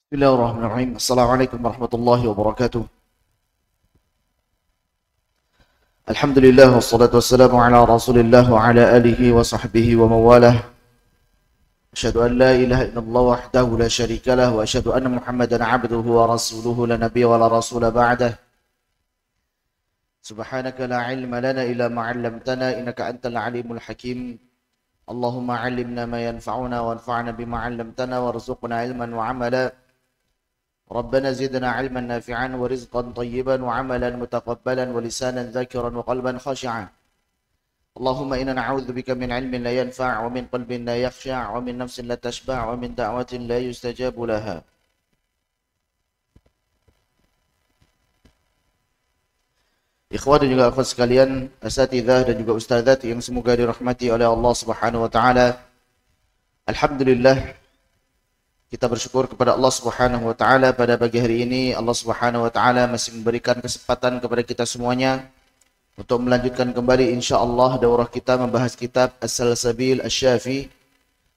Bismillahirrahmanirrahim. Assalamualaikum warahmatullahi wabarakatuh. Alhamdulillah wassalatu wassalamu ala Rasulillah wa ala alihi wa sahbihi wa mawalah. Asyhadu an la ilaha illallah wahdahu la syarika lah wa asyhadu anna Muhammadan abduhu wa rasuluhu la nabiyya wa la rasula ba'dah. Subhanaka la ilma lana illa ma 'allamtana innaka antal alimul hakim. Allahumma 'allimna ma yanfa'una wanfa'na bima 'allamtana warzuqna ilman wa 'amala. ربنا زدنا علما نافعا ورزقا طيبا وعملا متقبلا ولسانا ذاكرا وقلبا خاشعا اللهم إنا نعوذ بك من علم لا ينفع ومن قلب لا يخشع ومن نفس لا تشبع ومن دعوة لا يستجاب لها. Ikhwan dan juga akhwat sekalian, asatidzah dan juga ustadzat yang semoga dirahmati oleh Allah Subhanahu wa taala. Alhamdulillah, kita bersyukur kepada Allah Subhanahu wa taala pada pagi hari ini. Allah Subhanahu wa taala masih memberikan kesempatan kepada kita semuanya untuk melanjutkan kembali insyaallah daurah kita membahas kitab As-Salsabil Asy-Syafi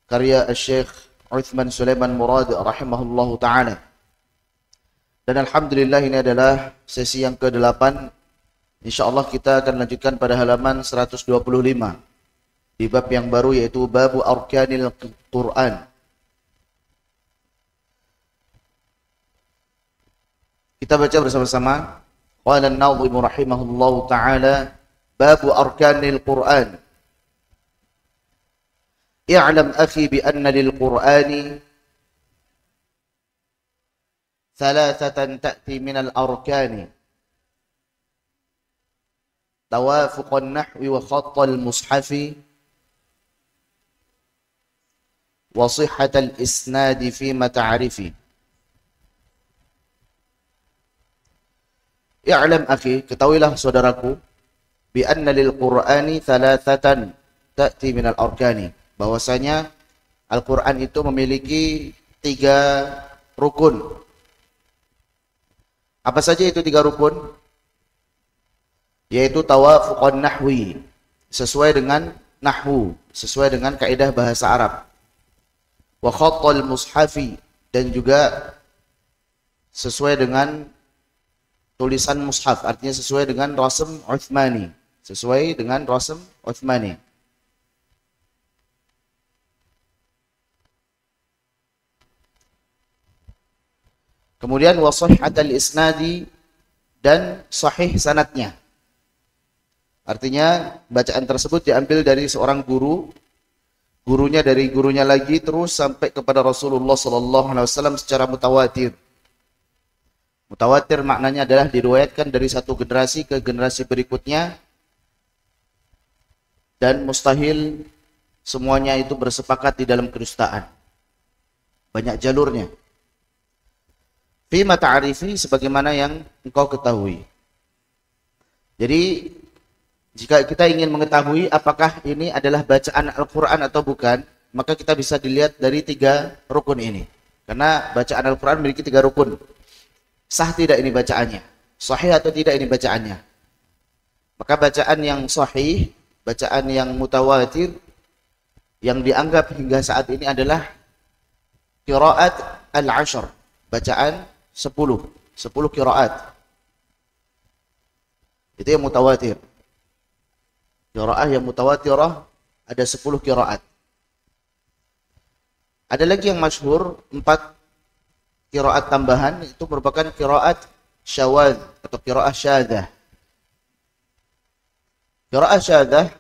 karya Asy-Syaikh Utsman Sulaiman Murad rahimahullahu taala. Dan alhamdulillah ini adalah sesi yang ke-8. Insyaallah kita akan lanjutkan pada halaman 125 di bab yang baru, yaitu Babu Arkanil Quran. Kita baca bersama-sama. Qala an-Nadhim rahimahullahu ta'ala, Babu Arkanil Qur'an. I'lam akhi bi anna lil Qur'ani thalathatan ta'ti min al-arkani. Tawafuq an-nahwi wa khatt al-mushafi wa sihhat al-isnad fi ma ta'rifi. I'lam akhi, ketahuilah saudaraku, bi anna lil Qur'ani thalathatan ta'ti minal arkani, bahwasanya Al-Qur'an itu memiliki 3 rukun. Apa saja itu 3 rukun? Yaitu tawafuqan nahwi, sesuai dengan nahwu, sesuai dengan kaidah bahasa Arab. Wa khattal mushafi, dan juga sesuai dengan tulisan mushaf, artinya sesuai dengan rasm Utsmani, sesuai dengan rasm Utsmani. Kemudian wasihhatal isnadi, dan sahih sanadnya. Artinya bacaan tersebut diambil dari seorang guru, gurunya dari gurunya lagi, terus sampai kepada Rasulullah sallallahu alaihi wasallam secara mutawatir. Mutawatir maknanya adalah diriwayatkan dari satu generasi ke generasi berikutnya, dan mustahil semuanya itu bersepakat di dalam kedustaan. Banyak jalurnya. Fima ta'arifi, sebagaimana yang engkau ketahui. Jadi jika kita ingin mengetahui apakah ini adalah bacaan Al-Quran atau bukan, maka kita bisa dilihat dari 3 rukun ini. Karena bacaan Al-Quran memiliki 3 rukun. Sah tidak ini bacaannya? Sahih atau tidak ini bacaannya? Maka bacaan yang sahih, bacaan yang mutawatir, yang dianggap hingga saat ini adalah qiraat al-ashr, bacaan 10 qiraat. Itu yang mutawatir. Qiraah yang mutawatirah ada 10 qiraat. Ada lagi yang masyhur 4 qiraat tambahan, itu merupakan qiraat syawaz atau qiraat syadzah. Qiraat syadzah,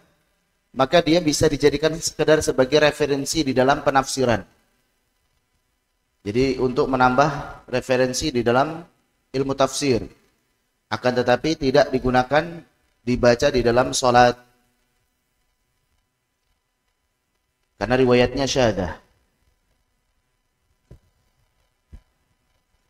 maka dia bisa dijadikan sekedar sebagai referensi di dalam penafsiran. Jadi untuk menambah referensi di dalam ilmu tafsir. Akan tetapi tidak digunakan dibaca di dalam salat, karena riwayatnya syadzah.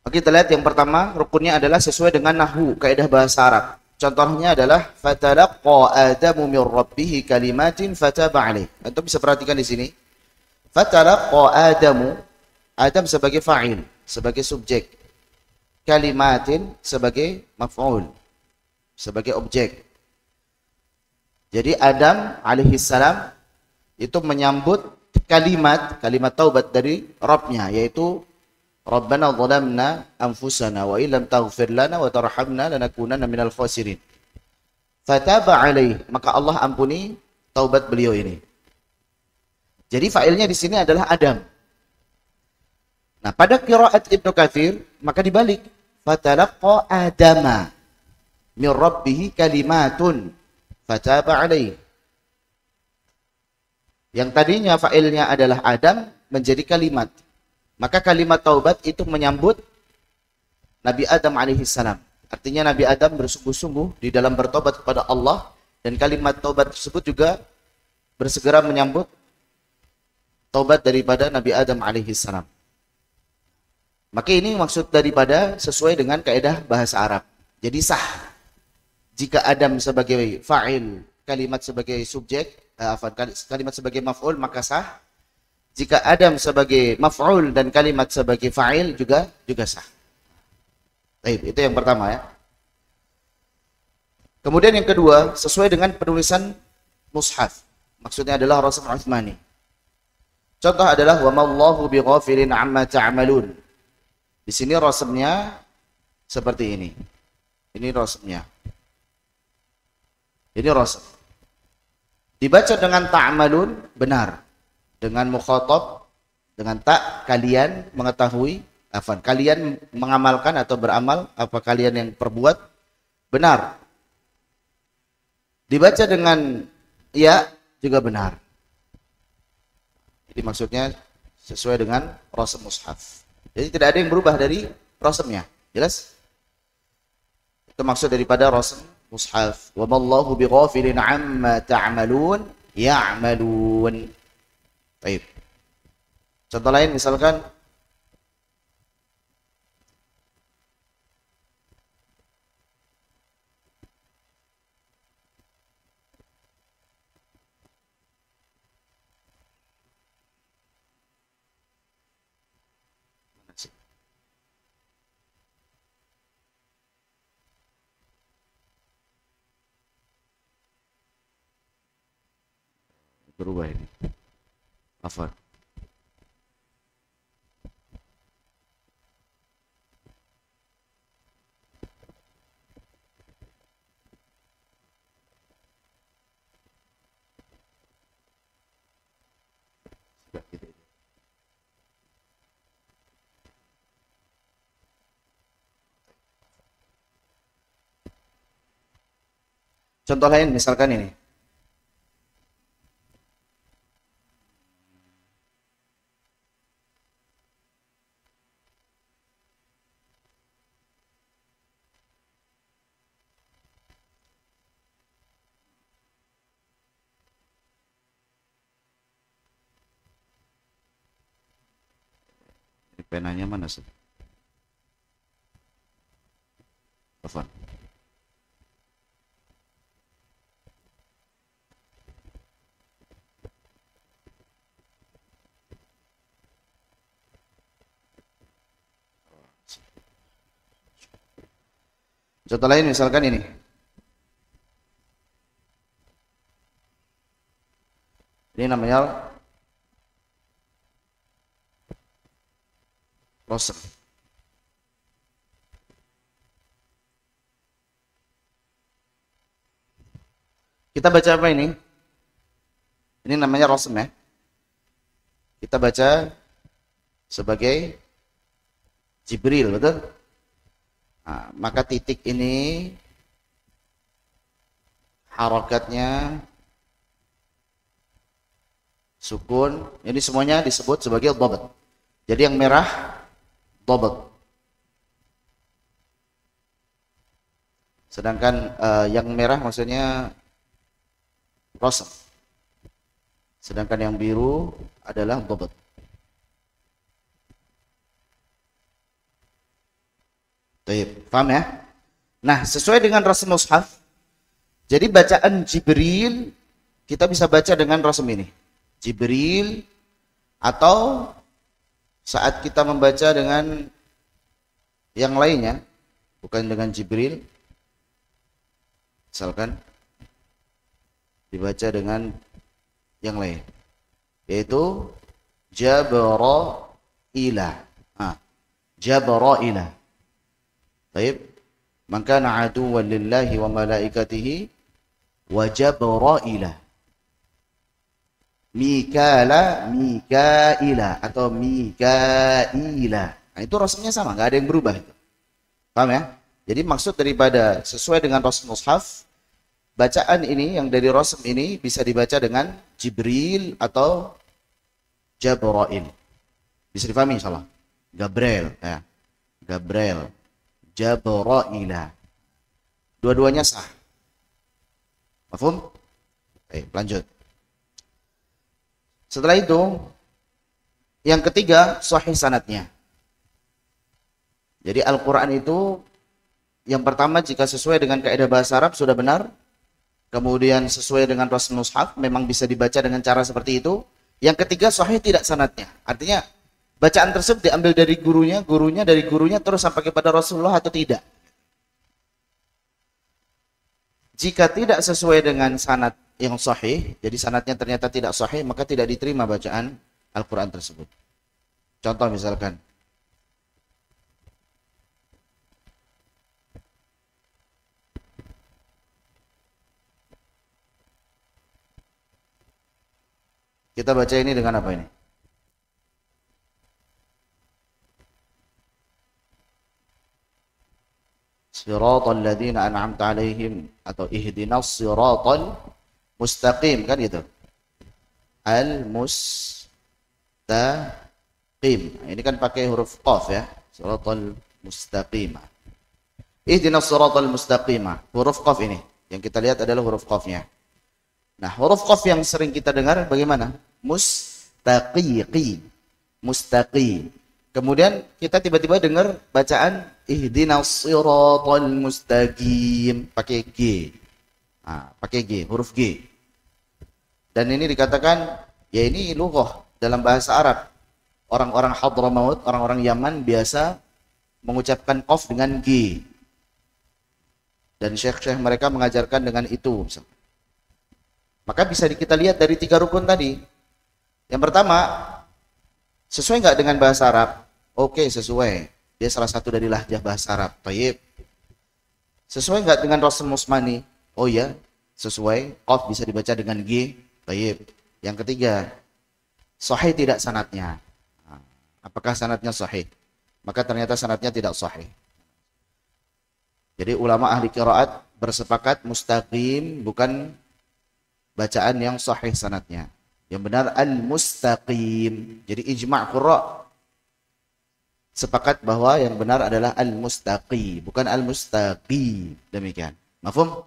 Oke, kita lihat yang pertama, rukunnya adalah sesuai dengan nahwu, kaidah bahasa Arab. Contohnya adalah fatalaqqa Adamu min rabbih kalimatin fataba alaih. Antum bisa perhatikan di sini. Fatalaqqa Adamu, Adam sebagai fa'il, sebagai subjek. Kalimatin sebagai maf'ul, sebagai objek. Jadi Adam alaihi salam itu menyambut kalimat taubat dari Rabbnya, yaitu Rabbana zalamna anfusana wa illam taghfir lana wa tarhamna lanakunanna minal khasirin. Fataba alaih, maka Allah ampuni taubat beliau ini. Jadi fa'ilnya di sini adalah Adam. Nah, pada qiraat Ibnu Katsir maka dibalik. Fatalaqqa Adama min rabbih kalimatun fataba alaih. Yang tadinya fa'ilnya adalah Adam menjadi kalimat. Maka kalimat taubat itu menyambut Nabi Adam alaihi salam. Artinya Nabi Adam bersungguh-sungguh di dalam bertobat kepada Allah, dan kalimat taubat tersebut juga bersegera menyambut taubat daripada Nabi Adam alaihi salam. Maka ini maksud daripada sesuai dengan kaidah bahasa Arab. Jadi sah jika Adam sebagai fa'il, kalimat sebagai subjek, kalimat sebagai maf'ul, maka sah. Jika Adam sebagai maf'ul dan kalimat sebagai fa'il juga sah. Baik, itu yang pertama ya. Kemudian yang kedua, sesuai dengan penulisan mushaf. Maksudnya adalah Rasul Utsmani. Contoh adalah wa mallahu bighafilin amma ta'malun. Di sini rasamnya seperti ini. Ini rasamnya. Ini rasam. Dibaca dengan ta'malun benar. Dengan mukhatab, dengan tak, kalian mengetahui, kalian mengamalkan atau beramal apa kalian yang perbuat benar. Dibaca dengan ya juga benar. Jadi maksudnya sesuai dengan rasam mushaf. Jadi tidak ada yang berubah dari rasamnya. Jelas? Itu maksud daripada rasam mushaf. Wa mallahu bighafilin amma ta'malun ya'malun. Baik. Contoh lain misalkan berubah ini. Afwan. Contoh lain misalkan ini. Ini penanya mana sih? Afwan. Contoh lain misalkan ini. Ini namanya rasam. Kita baca apa ini? Ini namanya rasam ya. Kita baca sebagai Jibril, betul? Nah, maka titik ini harakatnya sukun, ini semuanya disebut sebagai dhabt. Jadi yang merah dhabt. Sedangkan yang merah maksudnya rasam. Sedangkan yang biru adalah dhabt. Baik, paham ya? Nah, sesuai dengan rasam mushaf. Jadi bacaan Jibril kita bisa baca dengan rasam ini. Jibril, atau saat kita membaca dengan yang lainnya, bukan dengan Jibril, misalkan dibaca dengan yang lain, yaitu Jabraila. Nah, Jabra'ila. Baik. Man kana aduwwan lillahi wa malaikatihi wa Jabra'ila. Mikaila atau Mikaila. Nah, itu rasanya sama, nggak ada yang berubah. Paham ya? Jadi maksud daripada sesuai dengan rasm mushaf, bacaan ini yang dari rasm ini bisa dibaca dengan Jibril atau Jabrail. Bisa difahami insyaallah. Gabriel, ya. Gabriel, Jabraila. Dua-duanya sah. Paham? Baik, lanjut. Setelah itu, yang ketiga, sahih sanadnya. Jadi Al-Quran itu, yang pertama jika sesuai dengan kaidah bahasa Arab sudah benar. Kemudian sesuai dengan rasm mushaf, memang bisa dibaca dengan cara seperti itu. Yang ketiga, sahih tidak sanadnya. Artinya, bacaan tersebut diambil dari gurunya dari gurunya, terus sampai kepada Rasulullah atau tidak. Jika tidak sesuai dengan sanad yang sahih, jadi sanadnya ternyata tidak sahih, maka tidak diterima bacaan Al-Quran tersebut. Contoh misalkan, kita baca ini dengan apa ini? Siratal ladzina an'amta 'alaihim atau ihdinas siratal mustaqim, kan gitu. Al-mustaqim. Ini kan pakai huruf qaf ya. Siratal mustaqim. Ihdinas siratal mustaqim. Huruf qaf ini yang kita lihat adalah huruf qafnya. Nah, huruf qaf yang sering kita dengar bagaimana? Mustaqiqi. Mustaqim. Kemudian kita tiba-tiba dengar bacaan ihdinas siratal mustaqim pakai G. Nah, pakai G, huruf G. Dan ini dikatakan, ya ini lughah dalam bahasa Arab. Orang-orang Hadramaut, orang-orang Yaman biasa mengucapkan qaf dengan G. Dan syekh-syekh mereka mengajarkan dengan itu. Maka bisa kita lihat dari 3 rukun tadi. Yang pertama, sesuai nggak dengan bahasa Arab? Oke, sesuai. Dia salah satu dari lahjah bahasa Arab. Tayyib. Sesuai nggak dengan rasm musmani? Oh ya, sesuai. Qaf bisa dibaca dengan G. Tayyib. Yang ketiga, sahih tidak sanadnya. Apakah sanadnya sahih? Maka ternyata sanadnya tidak sahih. Jadi ulama ahli qiraat bersepakat mustaqim bukan bacaan yang sahih sanadnya. Yang benar al-mustaqim. Jadi ijma' qurra sepakat bahwa yang benar adalah al-mustaqi, bukan al-mustaqi. Demikian. Mafhum?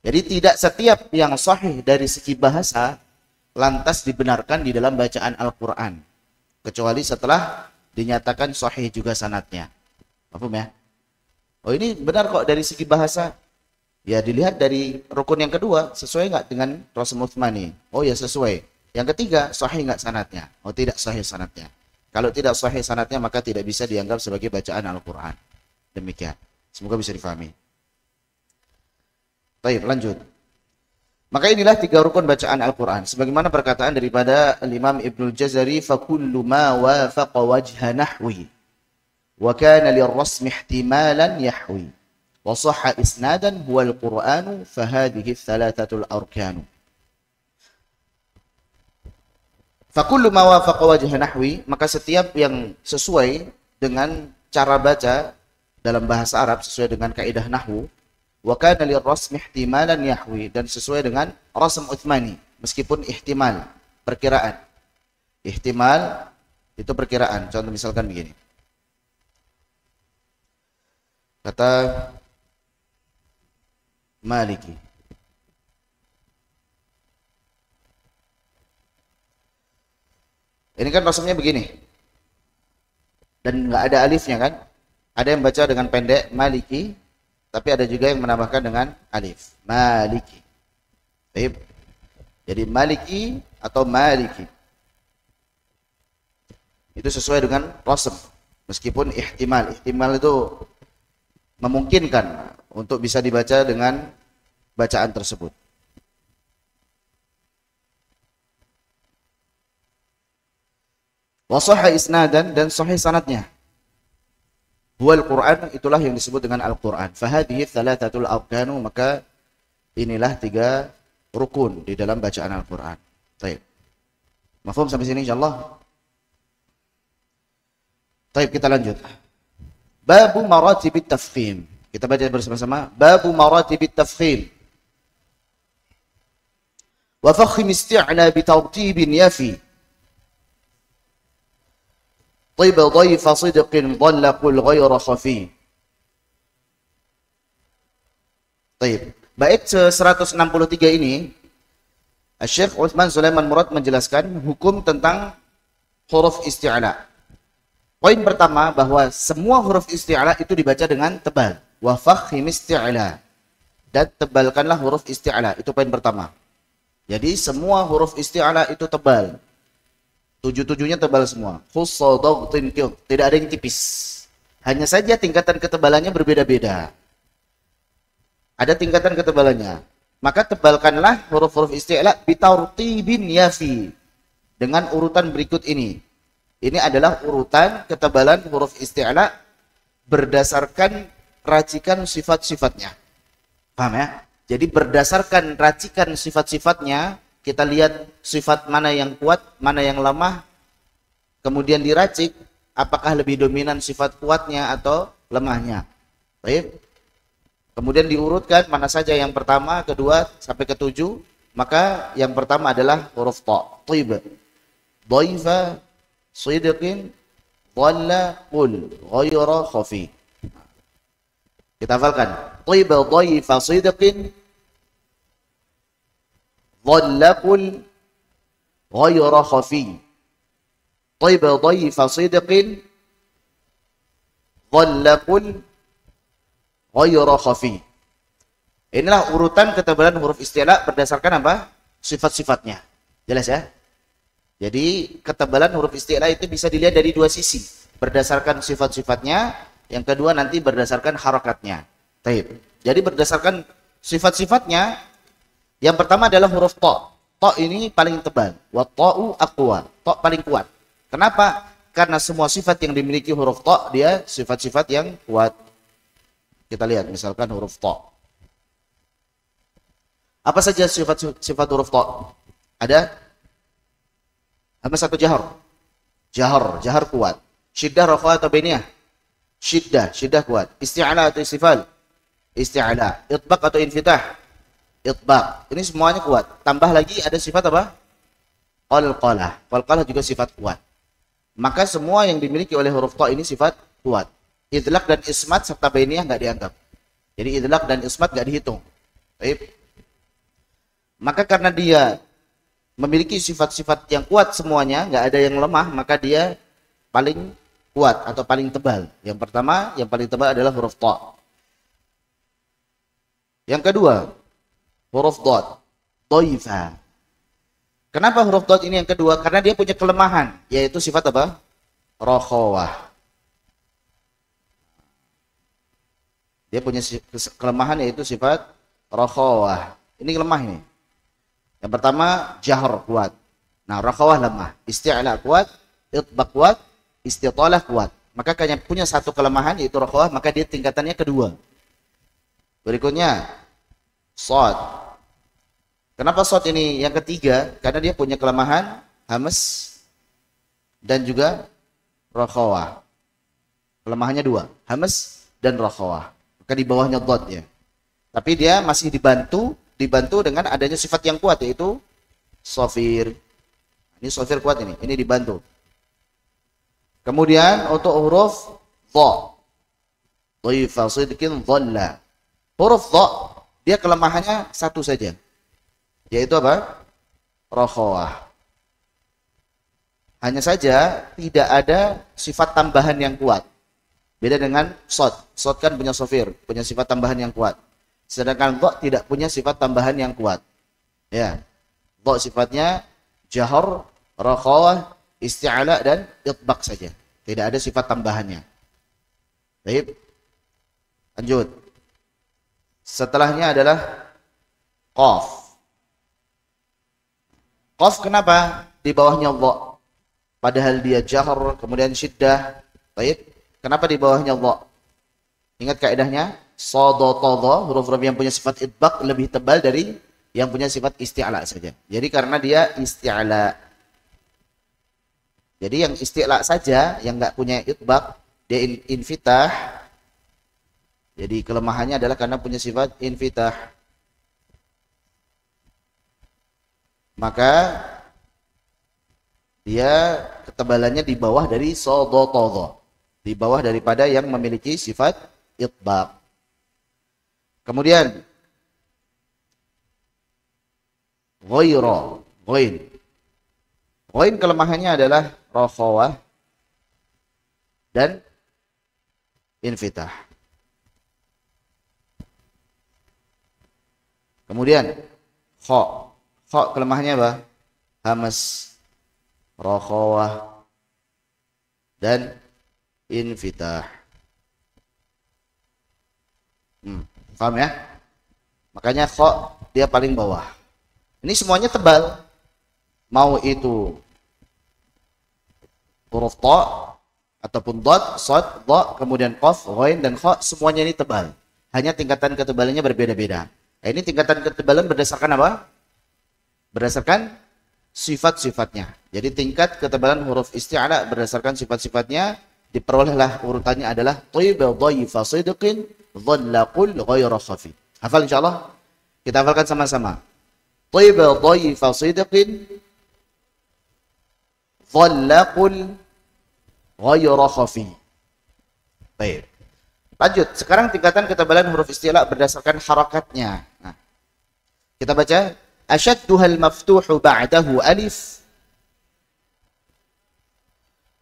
Jadi tidak setiap yang sahih dari segi bahasa lantas dibenarkan di dalam bacaan Al-Quran. Kecuali setelah dinyatakan sahih juga sanadnya. Mafhum ya? Oh, ini benar kok dari segi bahasa. Ya dilihat dari rukun yang kedua, sesuai nggak dengan Rasul Utsmani? Oh ya sesuai. Yang ketiga, sahih nggak sanadnya? Oh tidak sahih sanadnya. Kalau tidak sahih sanadnya, maka tidak bisa dianggap sebagai bacaan Al-Quran. Demikian. Semoga bisa difahami. Baik, lanjut. Maka inilah 3 rukun bacaan Al-Quran. Sebagaimana perkataan daripada Imam Ibnul Jazari, فَكُلُّ مَا وَافَقَ وَجْهَ نَحْوِي وَكَانَ لِلرَّسْمِ احْتِمَالًا يَحْوِي وَصَحَّ إِسْنَادًا هُوَ الْقُرْآنُ فَهَذِهِ الثَّلَاثَةُ الْأَرْكَانُ. Fakullu ma wafaqa wajha nahwi, maka setiap yang sesuai dengan cara baca dalam bahasa Arab, sesuai dengan kaidah nahwu, wa kana lirrasmi ihtimalan yahwi, dan sesuai dengan rasm utsmani, meskipun ihtimal, perkiraan. Ihtimal itu perkiraan. Contoh misalkan begini. Kata Maliki. Ini kan rasmnya begini. Dan nggak ada alifnya kan? Ada yang baca dengan pendek Maliki, tapi ada juga yang menambahkan dengan alif. Maliki. Baik. Jadi Maliki atau Maliki. Itu sesuai dengan rasm. Meskipun ihtimal. Ihtimal itu memungkinkan untuk bisa dibaca dengan bacaan tersebut. Wa sahha isnadan, dan sahih sanadnya. Huwal Quran, itulah yang disebut dengan Al-Quran. Fahadhihi thalathatul arkanu, maka inilah 3 rukun di dalam bacaan Al-Quran. Baik. Mafhum sampai sini insyaallah? Baik, kita lanjut. Babu maratibit tafkhim. Kita baca bersama-sama. Babu maratibit tafkhim. Wa fakhim isti'la bi tartibin yafi. طيب ضيف صدق ضل قل غير خفي. طيب. Bait 163 ini Syekh Utsman Sulaiman Murad menjelaskan hukum tentang huruf isti'la. Poin pertama bahwa semua huruf isti'la itu dibaca dengan tebal. Wa fakhim isti'la. Dan tebalkanlah huruf isti'la. Itu poin pertama. Jadi semua huruf isti'la itu tebal. 7-7-nya tebal semua. Tidak ada yang tipis. Hanya saja tingkatan ketebalannya berbeda-beda. Ada tingkatan ketebalannya. Maka tebalkanlah huruf-huruf isti'la bitartibin yafi. Dengan urutan berikut ini. Ini adalah urutan ketebalan huruf isti'la berdasarkan racikan sifat-sifatnya. Paham ya? Jadi berdasarkan racikan sifat-sifatnya, kita lihat sifat mana yang kuat, mana yang lemah, kemudian diracik, apakah lebih dominan sifat kuatnya atau lemahnya. Baik. Kemudian diurutkan mana saja yang pertama, kedua, sampai ke-7. Maka yang pertama adalah huruf ta. Taib. Dhaifa, sidqin, dhalla, qul, ghayra khafi. Kita hafalkan. Taib, dhaifa, sidqin, dhalla, qul, ghayra khafi. Taib, dhaifa, sidqin, dhalla, qul, ghayra khafi. Inilah urutan ketebalan huruf isti'la berdasarkan apa? Sifat-sifatnya. Jelas ya? Jadi ketebalan huruf isti'la itu bisa dilihat dari 2 sisi. Berdasarkan sifat-sifatnya, yang kedua nanti berdasarkan harakatnya. Taib. Jadi berdasarkan sifat-sifatnya, yang pertama adalah huruf ta. Ta ini paling tebal. Wa ta'u aqwa. Ta paling kuat. Kenapa? Karena semua sifat yang dimiliki huruf ta, dia sifat-sifat yang kuat. Kita lihat misalkan huruf ta. Apa saja sifat huruf ta? Ada hamzah satu jahar. Jahar kuat. Syiddah rakhawah atau bainiyah? Syiddah kuat. Isti'la atau istifal? Isti'la. Itbaq atau infitah? Itbaq. Ini semuanya kuat. Tambah lagi ada sifat apa? Qalqalah. Qalqalah juga sifat kuat. Maka semua yang dimiliki oleh huruf ta ini sifat kuat. Idlaq dan ismat serta bainiyah nggak dianggap. Jadi idlaq dan ismat nggak dihitung. Baik. Maka karena dia memiliki sifat-sifat yang kuat semuanya, nggak ada yang lemah, maka dia paling kuat atau paling tebal. Yang pertama, yang paling tebal adalah huruf ta. Yang kedua, huruf dad, dhaifa. Kenapa huruf dad ini yang kedua? Karena dia punya kelemahan, yaitu sifat apa? Rakhawah. Dia punya kelemahan yaitu sifat rakhawah. Ini lemah ini. Yang pertama, jahar kuat. Nah, rakhawah lemah. Isti'la kuat, itbaq kuat, istitalah kuat. Maka hanya punya satu kelemahan yaitu rakhawah, maka dia tingkatannya kedua. Berikutnya, shad. Kenapa shad ini yang ketiga? Karena dia punya kelemahan hamz dan juga rakhawah. Kelemahannya 2, hamz dan rakhawah. Maka di bawahnya dhad ya. Tapi dia masih dibantu dengan adanya sifat yang kuat yaitu shafir. Ini shafir kuat ini dibantu. Kemudian untuk huruf dha. Dhaifa sidqin dhalla. Huruf dha dia kelemahannya satu saja. Yaitu apa? Rakhawah. Hanya saja tidak ada sifat tambahan yang kuat. Beda dengan shad. Shad kan punya shafir, punya sifat tambahan yang kuat. Sedangkan dha tidak punya sifat tambahan yang kuat. Ya. Dha sifatnya jahar, rakhawah, isti'la dan itbaq saja. Tidak ada sifat tambahannya. Baik. Lanjut. Setelahnya adalah qaf. Qaf kenapa di bawahnya dha? Padahal dia jahar, kemudian syiddah. Baik. Kenapa di bawahnya dha? Ingat kaidahnya? Sodotodho, huruf-huruf yang punya sifat itbaq lebih tebal dari yang punya sifat isti'la saja. Jadi karena dia isti'la. Jadi yang isti'la saja, yang nggak punya itbaq, dia infitah. Jadi kelemahannya adalah karena punya sifat infitah. Maka dia ketebalannya di bawah dari sodotodho. Di bawah daripada yang memiliki sifat itbaq. Kemudian ghaira, ghain. Ghain kelemahannya adalah rakhawah dan infitah. Kemudian kha. Kha kelemahannya apa? Hamas, rakhawah dan infitah. Paham ya? Makanya kha dia paling bawah. Ini semuanya tebal. Mau itu huruf ta ataupun dad, sad, dha, kemudian qaf, ghain dan kha, semuanya ini tebal. Hanya tingkatan ketebalannya berbeda-beda. Nah, ini tingkatan ketebalan berdasarkan apa? Berdasarkan sifat-sifatnya. Jadi tingkat ketebalan huruf isti'la berdasarkan sifat-sifatnya, diperolehlah urutannya adalah tayyiba dhayfa sidqin dhalla qul ghayra khafi. Hafal insyaallah? Kita hafalkan sama-sama. Tayyiba dhayfa sidqin dhalla qul ghayra khafi. Baik. Lanjut, sekarang tingkatan ketebalan huruf isti'la berdasarkan harakatnya. Nah, kita baca ashadduhal maftuhu ba'dahu alif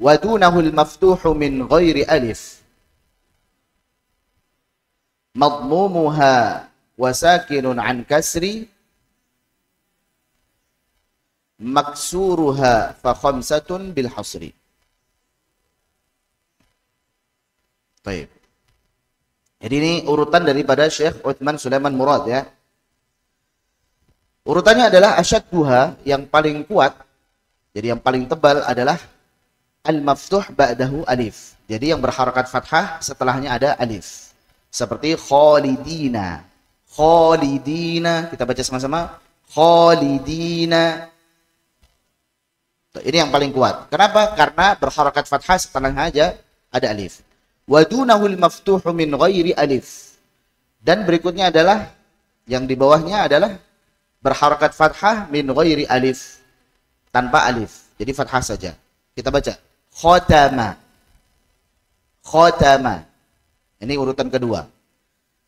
wa dunahul maftuhu min ghairi alif madmumuha wa sakinun an kasri maksuruha fa khamsatun bil hasri. Baik. Jadi ini urutan daripada Syekh Uthman Sulaiman Murad ya. Urutannya adalah asyadduha, yang paling kuat. Jadi yang paling tebal adalah al-maftuh ba'dahu alif. Jadi yang berharakat fathah setelahnya ada alif. Seperti khalidina. Khalidina, kita baca sama-sama. Khalidina. Ini yang paling kuat. Kenapa? Karena berharakat fathah setelahnya aja ada alif. Wa dunahul maftuhu min ghairi alif. Dan berikutnya adalah yang di bawahnya adalah berharakat fathah min ghairi alif, tanpa alif. Jadi fathah saja. Kita baca khatama. Khatama. Ini urutan kedua.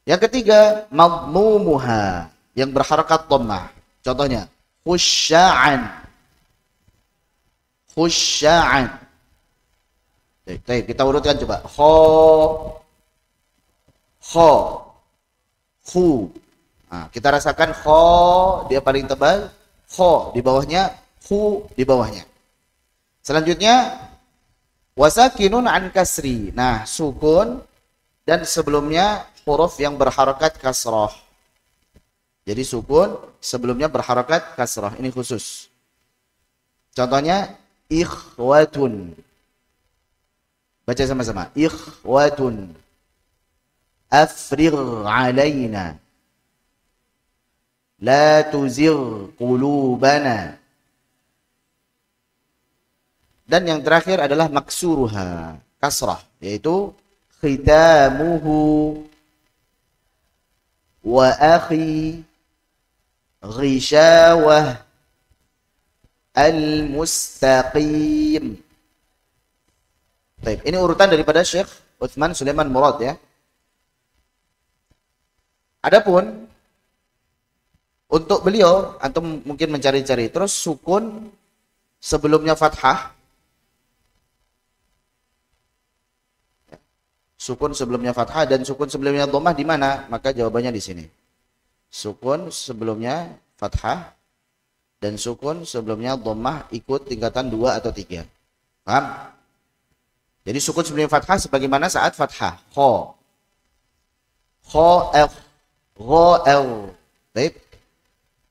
Yang ketiga madmumuha, yang berharakat dhammah. Contohnya khusya'an. Khusya'an. Baik, kita urutkan coba. Kho. Khu. Nah, kita rasakan kho dia paling tebal, kho di bawahnya, khu di bawahnya. Selanjutnya wasakinun an kasri. Nah, sukun dan sebelumnya huruf yang berharakat kasrah. Jadi sukun sebelumnya berharakat kasrah. Ini khusus. Contohnya ikhwatun. Baca sama-sama. Ikhwatun. Afrigh alaina. La tuzigh qulubana. Dan yang terakhir adalah maksuruha, kasrah, yaitu khitamuhu wa akhi ghishawah al-mustaqim. Baik, ini urutan daripada Syekh Uthman Sulaiman Murad ya. Adapun untuk beliau, antum mungkin mencari-cari, terus sukun sebelumnya fathah. Sukun sebelumnya fathah dan sukun sebelumnya dhammah di mana? Maka jawabannya di sini. Sukun sebelumnya fathah dan sukun sebelumnya dhammah ikut tingkatan 2 atau 3. Paham? Jadi sukun sebelumnya fathah sebagaimana saat fathah. Kho. Kho, f, gho, l. Baik.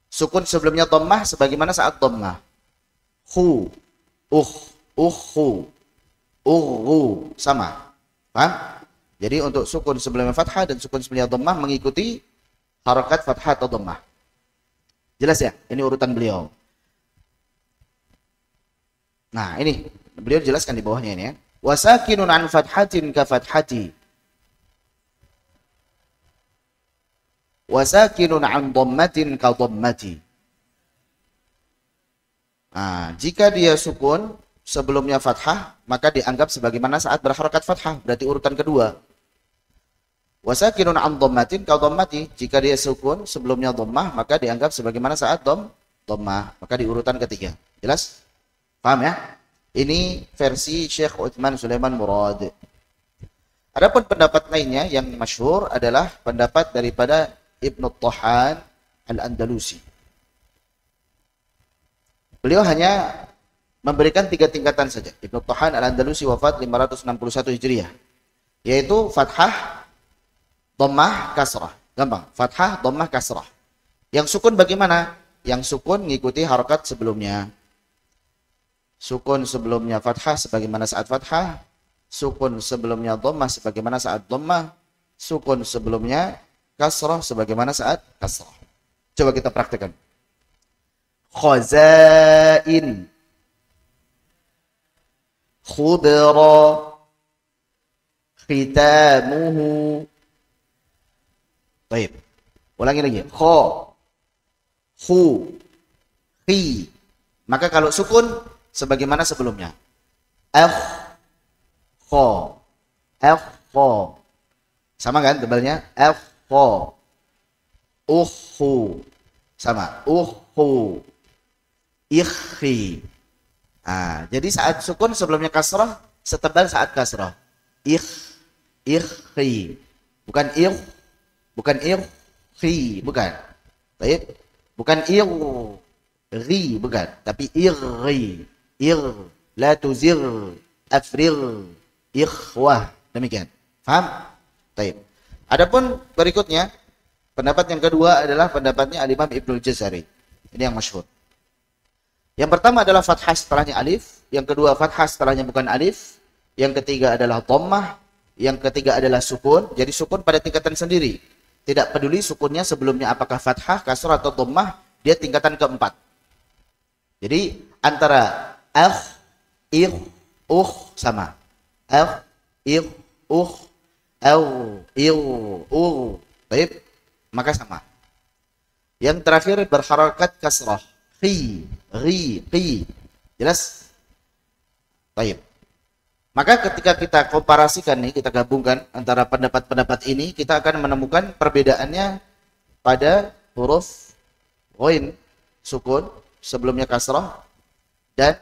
Sukun sebelumnya dhammah sebagaimana saat dhammah. Khu, ukhu, ughu, sama. Paham? Jadi untuk sukun sebelumnya fathah dan sukun sebelumnya dhammah mengikuti harakat fathah atau dhammah. Jelas ya? Ini urutan beliau. Nah, ini beliau jelaskan di bawahnya ini ya. Wasakinun an fathatin ka fathati. Wasakinun an dhammatin ka dhammati. Nah, jika dia sukun sebelumnya fathah, maka dianggap sebagaimana saat berharakat fathah, berarti urutan kedua. Wasakinun an dhammatin ka dhammati. Jika dia sukun sebelumnya dhammah, maka dianggap sebagaimana saat dhammah, maka di urutan ketiga. Jelas? Paham ya? Ini versi Syekh Uthman Sulaiman Murad. Adapun pendapat lainnya yang masyhur adalah pendapat daripada Ibnu Tahan Al-Andalusi. Beliau hanya memberikan 3 tingkatan saja. Ibnu Tahan Al-Andalusi wafat 561 Hijriah. Yaitu fathah, dhammah, kasrah. Gampang. Fathah, dhammah, kasrah. Yang sukun bagaimana? Yang sukun mengikuti harakat sebelumnya. Sukun sebelumnya fathah sebagaimana saat fathah. Sukun sebelumnya dhammah sebagaimana saat dhammah. Sukun sebelumnya kasrah sebagaimana saat kasrah. Coba kita praktekkan. Khazain, khudra, khitamuhu. Baik. Ulangi lagi. Kha, khu, khi. Maka kalau sukun sebagaimana sebelumnya. Kha, kha. Sama kan tebalnya? Kha. Ukhu. Sama. Ukhu. Ikhi. Jadi saat sukun sebelumnya kasrah setebal saat kasrah. Ikhi. Bukan bukan ikhi, bukan. Baik. Bukan ri, bukan, tapi irri. La tuzir, afrir, ikhwah. Demikian. Faham? Baik. Adapun berikutnya, pendapat yang kedua adalah pendapatnya Al-Imam Ibnul Jazari. Ini yang masyhur. Yang pertama adalah fathah setelahnya alif, yang kedua fathah setelahnya bukan alif, yang ketiga adalah dhammah, yang ketiga adalah sukun. Jadi sukun pada tingkatan sendiri. Tidak peduli sukunnya sebelumnya apakah fathah, kasrah atau dhammah, dia tingkatan keempat. Jadi antara sama. Baik, maka sama. Yang terakhir berharakat kasrah. Qi. Jelas? Baik. Maka ketika kita komparasikan nih, kita gabungkan antara pendapat-pendapat ini, kita akan menemukan perbedaannya pada huruf ghain sukun sebelumnya kasrah dan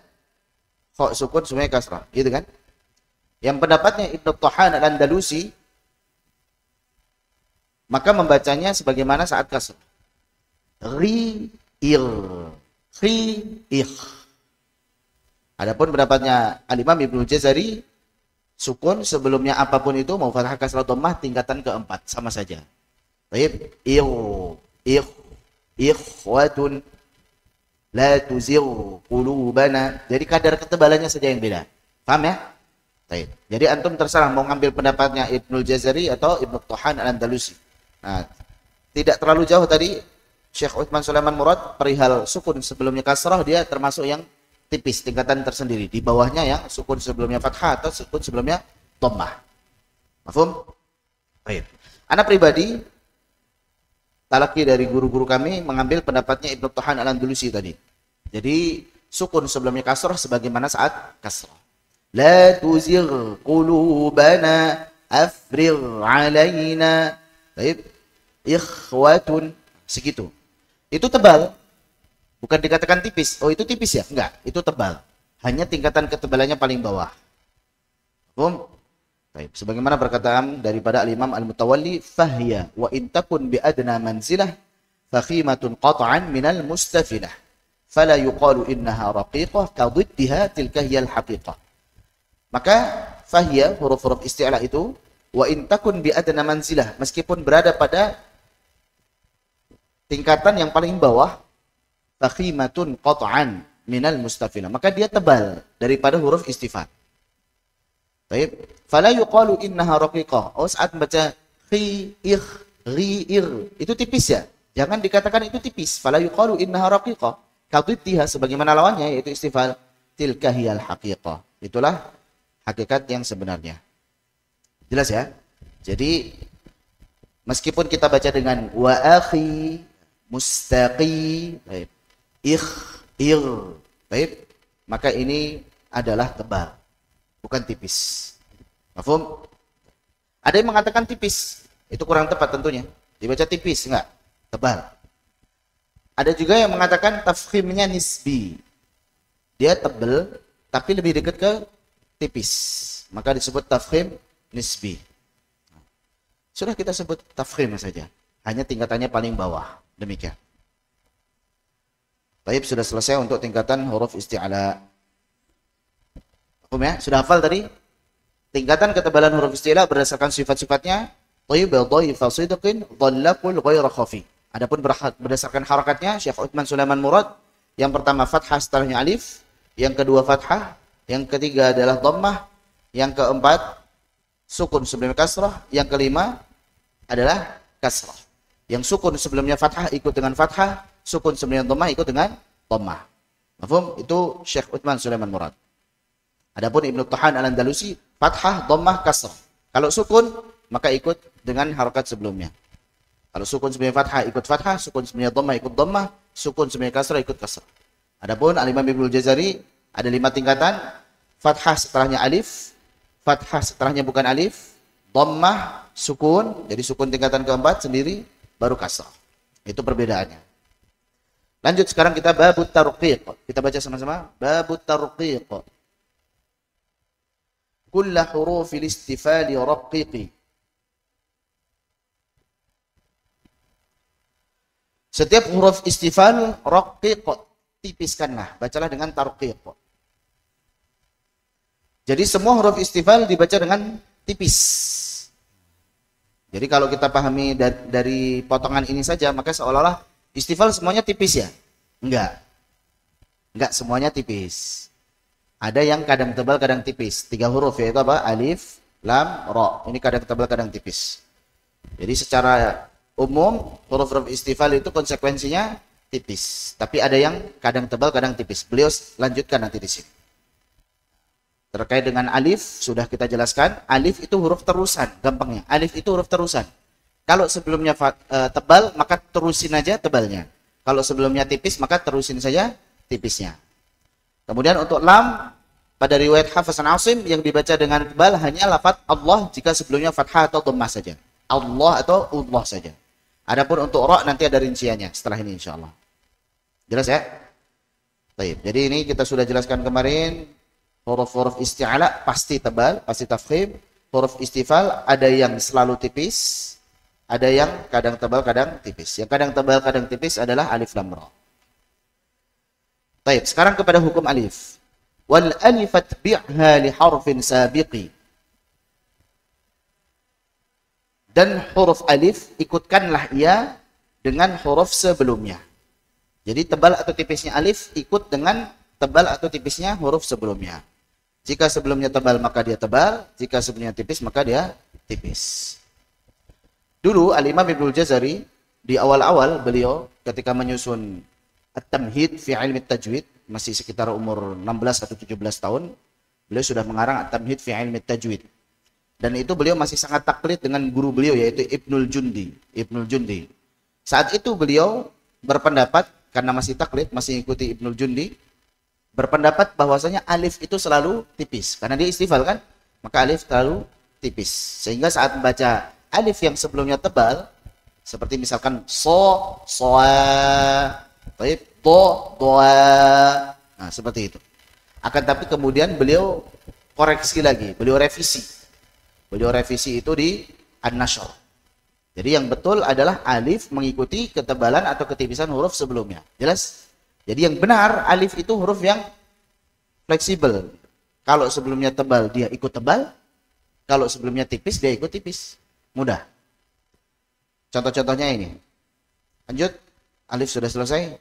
kha sukun sebelumnya kasrah, gitu kan? Yang pendapatnya Ibnu Tahan Al-Andalusi maka membacanya sebagaimana saat kasrah. Adapun pendapatnya Al-Imam Ibnu Jazari, sukun sebelumnya apapun itu mau fathah kasrah dhammah tingkatan keempat sama saja. Baik, ikhwatun la tuzigh qulubana. Jadi kadar ketebalannya saja yang beda. Paham ya? Baik. Jadi antum terserah mau ngambil pendapatnya Ibnu Jazari atau Ibnu Tahan Al-Andalusi. Nah, tidak terlalu jauh tadi Syekh Uthman Sulaiman Murad perihal sukun sebelumnya kasrah, dia termasuk yang tipis, tingkatan tersendiri. Di bawahnya yang sukun sebelumnya fathah atau sukun sebelumnya dhammah. Mafhum? Baik. Ana pribadi talaki dari guru-guru kami mengambil pendapatnya Ibnu Tahan Al-Andalusi tadi. Jadi sukun sebelumnya kasrah sebagaimana saat kasrah. La tuzigh qulubana afrigh alaina. Baik. Ikhwatun, segitu. Itu tebal. Bukan dikatakan tipis. Oh, itu tipis ya? Enggak, itu tebal. Hanya tingkatan ketebalannya paling bawah. Baik, sebagaimana perkataan daripada Al-Imam Al-Mutawalli, fahiya wa in takun bi adna manzilah fakhimatun qat'an minal mustafilah. Fala yuqalu innaha raqiqah ka dhiddiha tilka hiyal haqiqah. Maka fahiya, huruf-huruf isti'la itu, wa in takun bi adna manzilah, meskipun berada pada tingkatan yang paling bawah, fakhimatun qat'an minal mustafilah, maka dia tebal daripada huruf istifal. Baik. Fala yuqalu innaha raqiqah. Oh, saat membaca khi, ikh, ri, ir, itu tipis ya. Jangan dikatakan itu tipis. Fala yuqalu innaha raqiqah. Kadiddiha sebagaimana lawannya yaitu istifal tilka hiyal haqiqah. Itulah hakikat yang sebenarnya. Jelas ya? Jadi meskipun kita baca dengan wa akhi mustaqi, baik, ikh, ir, baik, maka ini adalah tebal, bukan tipis. Mafhum? Ada yang mengatakan tipis, itu kurang tepat tentunya. Dibaca tipis, enggak, tebal. Ada juga yang mengatakan tafkhimnya nisbi. Dia tebal, tapi lebih dekat ke tipis. Maka disebut tafkhim nisbi. Sudah kita sebut tafkhim saja. Hanya tingkatannya paling bawah. Demikian. Baik, sudah selesai untuk tingkatan huruf isti'ala. Ya? Sudah hafal tadi? Tingkatan ketebalan huruf isti'la berdasarkan sifat-sifatnya. Tayyib, dhaif, sidqin, dhallaqul, ghaira khafi. Adapun berdasarkan harakatnya, Syekh Utsman Sulaiman Murad, yang pertama fathah setelahnya alif, yang kedua fathah, yang ketiga adalah dhammah, yang keempat sukun sebelum kasrah, yang kelima adalah kasrah. Yang sukun sebelumnya fathah ikut dengan fathah, sukun sebelumnya dhammah ikut dengan dhammah. Mafhum? Itu Syekh Utsman Sulaiman Murad. Adapun Ibnu Tahan Al-Andalusi, fathah, dhammah, kasrah. Kalau sukun, maka ikut dengan harokat sebelumnya. Kalau sukun sebelumnya fathah, ikut fathah. Sukun sebelumnya dhammah, ikut dhammah. Sukun sebelumnya kasrah, ikut kasrah. Adapun Al-Imam Ibnul Jazari, ada 5 tingkatan. Fathah setelahnya alif. Fathah setelahnya bukan alif. Dhammah, sukun. Jadi sukun tingkatan keempat sendiri, baru kasrah. Itu perbedaannya. Lanjut sekarang kita babut tarqiq. Kita baca sama-sama. Babut tarqiq. Kulla hurufil istifali raqiqi. Setiap huruf istifal raqiq, tipiskanlah. Bacalah dengan tarqiq. Jadi semua huruf istifal dibaca dengan tipis. Jadi kalau kita pahami dari potongan ini saja, maka seolah-olah istifal semuanya tipis ya? Enggak. Enggak semuanya tipis. Ada yang kadang tebal, kadang tipis. 3 huruf yaitu apa? Alif, lam, ra. Ini kadang tebal, kadang tipis. Jadi secara umum huruf-huruf istifal itu konsekuensinya tipis. Tapi ada yang kadang tebal, kadang tipis. Beliau lanjutkan nanti di sini. Terkait dengan alif sudah kita jelaskan. Alif itu huruf terusan, gampangnya. Alif itu huruf terusan. Kalau sebelumnya tebal, maka terusin aja tebalnya. Kalau sebelumnya tipis, maka terusin saja tipisnya. Kemudian untuk lam, pada riwayat Hafiz an Asim yang dibaca dengan tebal hanya lafaz Allah jika sebelumnya fathah atau dhammah saja. Allah atau Allah saja. Adapun untuk ra nanti ada rinciannya setelah ini insyaallah. Jelas ya? Baik. Jadi ini kita sudah jelaskan kemarin huruf-huruf isti'ala pasti tebal, pasti tafkhim. Huruf istifal ada yang selalu tipis, ada yang kadang tebal, kadang tipis. Yang kadang tebal, kadang tipis adalah alif lam ra. Baik, sekarang kepada hukum alif. Wal alifat bi'ha li harfin sabiqi. Dan huruf alif ikutkanlah ia dengan huruf sebelumnya. Jadi tebal atau tipisnya alif ikut dengan tebal atau tipisnya huruf sebelumnya. Jika sebelumnya tebal maka dia tebal, jika sebelumnya tipis maka dia tipis. Dulu Al-Imam Ibnul Jazari di awal-awal beliau ketika menyusun At-Tamhid fi ilmi tajwid, masih sekitar umur 16 atau 17 tahun, beliau sudah mengarang At-Tamhid fi ilmi tajwid. Dan itu beliau masih sangat taklid dengan guru beliau yaitu Ibnul Jundi. Saat itu beliau berpendapat, karena masih taklid, masih ikuti Ibnul Jundi, berpendapat bahwasanya alif itu selalu tipis. Karena dia istifal kan, maka alif selalu tipis. Sehingga saat membaca alif yang sebelumnya tebal, seperti misalkan so, soa, baik, doa. Nah, seperti itu. Akan tapi kemudian beliau koreksi lagi, beliau revisi. Beliau revisi itu di An-Nashr. Jadi yang betul adalah alif mengikuti ketebalan atau ketipisan huruf sebelumnya. Jelas? Jadi yang benar alif itu huruf yang fleksibel. Kalau sebelumnya tebal dia ikut tebal, kalau sebelumnya tipis dia ikut tipis. Mudah. Contoh-contohnya ini. Lanjut. Alif sudah selesai.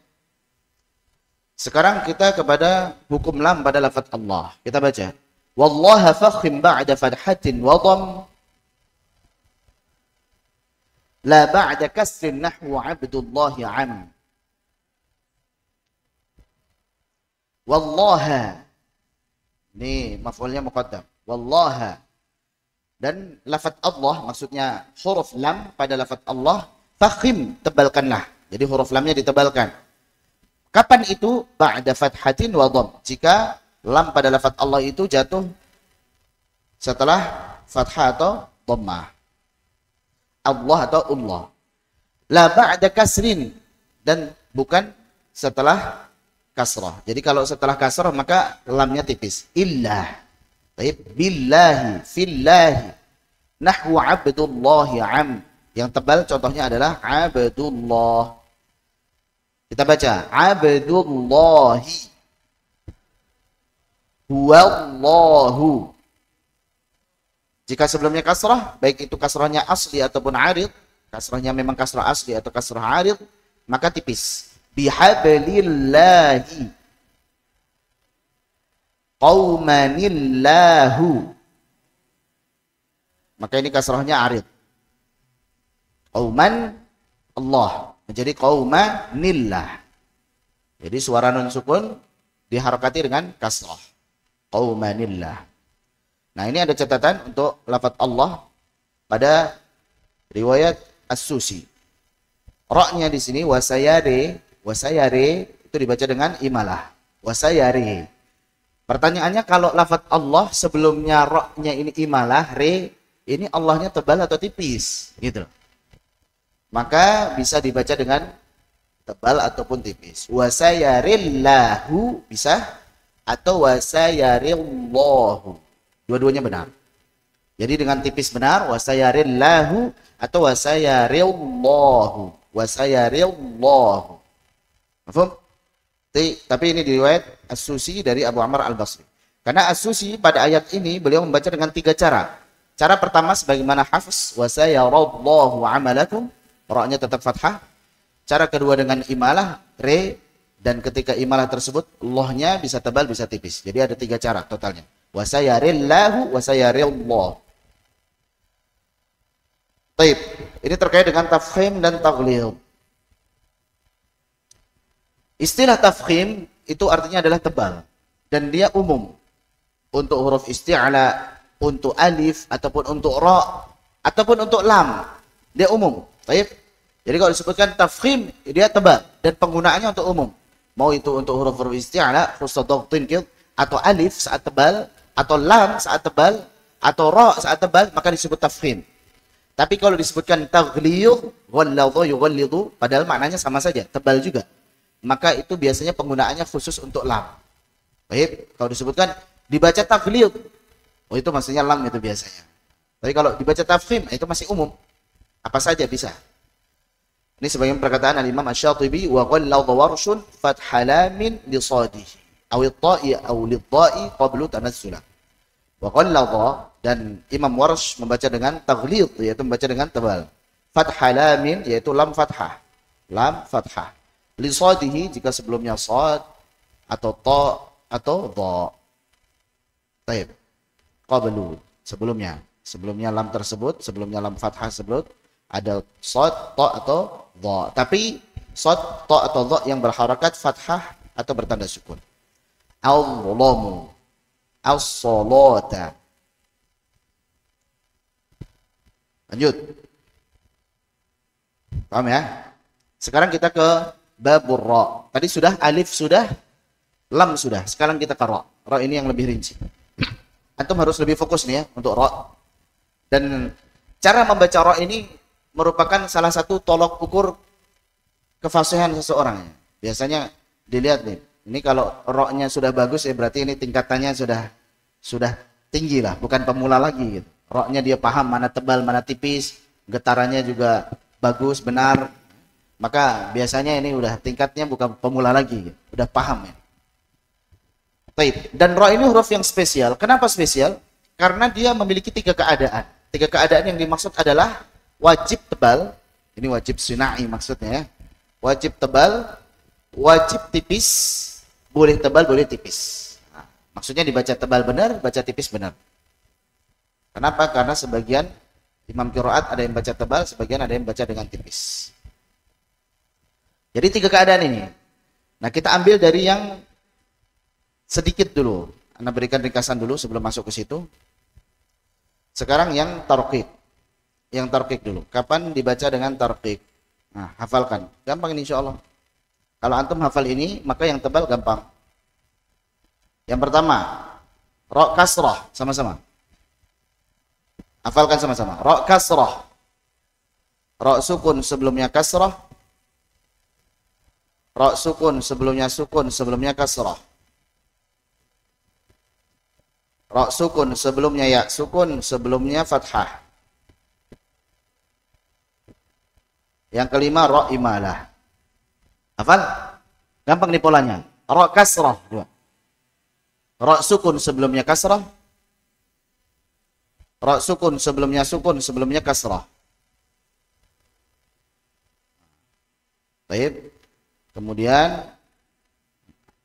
Sekarang kita kepada hukum lam pada lafaz Allah. Kita baca. Wallaha fakhim ba'da fathatin wa dham la ba'da kasrin nahwu abdullahi am. Wallaha, ini maf'ulnya muqaddam. Wallaha, dan lafaz Allah maksudnya huruf lam pada lafaz Allah, fakhim, tebalkanlah. Jadi huruf lamnya ditebalkan. Kapan itu? Ba'da fathatin wa dham, jika lam pada lafaz Allah itu jatuh setelah fathah atau dhammah. Allah atau Allah. La ba'da kasrin, dan bukan setelah kasrah. Jadi kalau setelah kasrah maka lamnya tipis. Illah. Baik, billahi, fillahi, nahwu abdullahi am. Yang tebal contohnya adalah abdullah. Kita baca abdullahi huwallahu. Jika sebelumnya kasrah, baik itu kasrahnya asli ataupun arid, kasrahnya memang kasrah asli atau kasrah arid, maka tipis. Bihablillahi qaumanillahu, maka ini kasrahnya arid. Qauman Allah menjadi qaumanillah. Jadi suara nun sukun diharakati dengan kasrah. Qaumanillah. Nah, ini ada catatan untuk lafaz Allah pada riwayat As-Susi. Ra-nya di sini wasayare, wasayare itu dibaca dengan imalah. Wasayare. Pertanyaannya, kalau lafaz Allah sebelumnya ra-nya ini imalah, re, ini Allahnya tebal atau tipis? Gitu. Maka bisa dibaca dengan tebal ataupun tipis. Wasayarillahu bisa, atau wasayarillahu. Dua-duanya benar. Jadi dengan tipis benar, wasayarillahu atau wasayarillahu. Wasayarillahu. Paham? Tapi ini diriwayat As-Susi dari Abu Amr Al-Basri. Karena As-Susi pada ayat ini beliau membaca dengan 3 cara. Cara pertama sebagaimana Hafs, wasayarallahu amalakum, ra-nya tetap fathah. Cara kedua dengan imalah, re, dan ketika imalah tersebut Allah-nya bisa tebal bisa tipis. Jadi ada 3 cara totalnya. Wasayarillahu wasayarillah. Baik, ini terkait dengan tafkhim dan taghlid. Istilah tafkhim itu artinya adalah tebal, dan dia umum untuk huruf isti'la, untuk alif, ataupun untuk ra, ataupun untuk lam. Dia umum. Baik. Jadi kalau disebutkan tafkhim, dia tebal dan penggunaannya untuk umum. Mau itu untuk huruf-huruf isti'la, khussadaqtin atau alif saat tebal, atau lam saat tebal, atau ra saat tebal, maka disebut tafkhim. Tapi kalau disebutkan taghlidh, ghalladha yughallidu, padahal maknanya sama saja, tebal juga, maka itu biasanya penggunaannya khusus untuk lam. Baik, kalau disebutkan dibaca taghlidh, oh itu maksudnya lam itu biasanya. Tapi kalau dibaca tafkhim, itu masih umum. Apa saja bisa. Ini sebagian perkataan al-Imam Asy-Syatibi, wa ghalladha warshun fathalamin li sadihi aw at-ta'i aw lid-da'i qablu tanazzula. Wa ghalladha, dan Imam Warsh membaca dengan taghlidh, yaitu membaca dengan tebal. Fathalamin, yaitu lam fathah. Lam fathah. Li sadihi, jika sebelumnya sad atau ta atau dha. Baik. Qablu, sebelumnya lam tersebut, sebelumnya lam fathah sebelum ada sad, ta atau dha. Tapi sad, ta atau dha yang berharakat fathah atau bertanda sukun. Al-lamu, as-salata. Lanjut. Paham ya? Sekarang kita ke babur ra. Tadi sudah alif, sudah lam, sudah. Sekarang kita ke ra. Ra ini yang lebih rinci. Antum harus lebih fokus nih ya untuk ra. Dan cara membaca ra ini merupakan salah satu tolok ukur kefasihan seseorang. Biasanya dilihat nih, ini kalau ra-nya sudah bagus ya berarti ini tingkatannya sudah tinggi lah, bukan pemula lagi gitu. Ra-nya dia paham mana tebal, mana tipis, getarannya juga bagus, benar. Maka biasanya ini udah tingkatnya bukan pemula lagi, gitu. Udah paham ya. Baik, dan ra ini huruf yang spesial. Kenapa spesial? Karena dia memiliki 3 keadaan. 3 keadaan yang dimaksud adalah wajib tebal, ini wajib sunai maksudnya ya. Wajib tebal, wajib tipis, boleh tebal, boleh tipis. Nah, Maksudnya dibaca tebal benar, baca tipis benar. Kenapa? Karena sebagian imam qiraat ada yang baca tebal, sebagian ada yang baca dengan tipis. Jadi 3 keadaan ini. Nah, kita ambil dari yang sedikit dulu. Anda berikan ringkasan dulu sebelum masuk ke situ. Sekarang yang tarqiq. Yang tarqiq dulu. Kapan dibaca dengan tarqiq? Nah, hafalkan. Gampang ini insyaallah. Kalau antum hafal ini, maka yang tebal gampang. Yang pertama, ra kasrah, sama-sama. Hafalkan sama-sama. Ra kasrah. Ra sukun sebelumnya kasrah. Ra sukun sebelumnya kasrah. Ra sukun sebelumnya ya sukun sebelumnya fathah. Yang kelima ra imalah. Hafal? Gampang nih polanya. Ra kasrah dua. Ra sukun sebelumnya kasrah. Ra sukun sebelumnya kasrah. Baik. Kemudian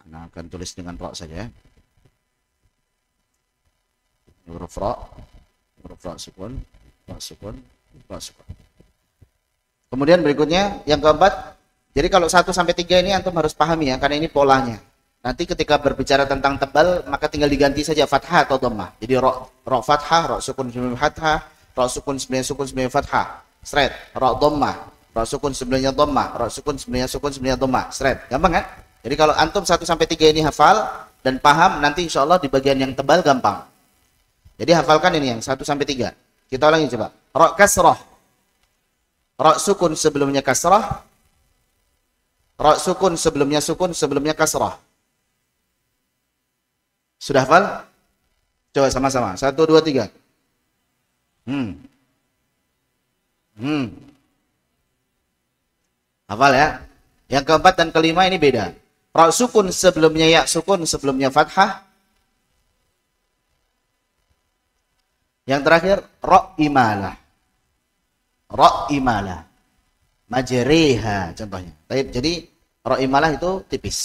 Anda akan tulis dengan ra saja ya. Huruf ra sukun, ra sukun, ra sukun. Kemudian berikutnya yang keempat. Jadi kalau 1 sampai 3 ini antum harus pahami ya, karena ini polanya. Nanti ketika berbicara tentang tebal, maka tinggal diganti saja fathah atau dhammah. Jadi ra fathah, ra sukun sebelumnya fathah, ra sukun sebelumnya fathah. Straight. Ra dhammah, ra sukun sebelumnya dhammah, ra sukun sebelumnya dhammah. Straight. Gampang kan? Jadi kalau antum 1 sampai 3 ini hafal dan paham, nanti insyaallah di bagian yang tebal gampang. Jadi hafalkan ini yang 1 sampai 3. Kita ulangi coba. Ra kasrah. Ra sukun sebelumnya kasrah. Ra sukun sebelumnya kasrah. Sudah hafal? Coba sama-sama. 1, 2, 3. Hafal ya? Yang keempat dan kelima ini beda. Ra sukun sebelumnya ya sukun sebelumnya fathah. Yang terakhir ra imalah. Ra imalah. Majriha contohnya. Jadi ra imalah itu tipis.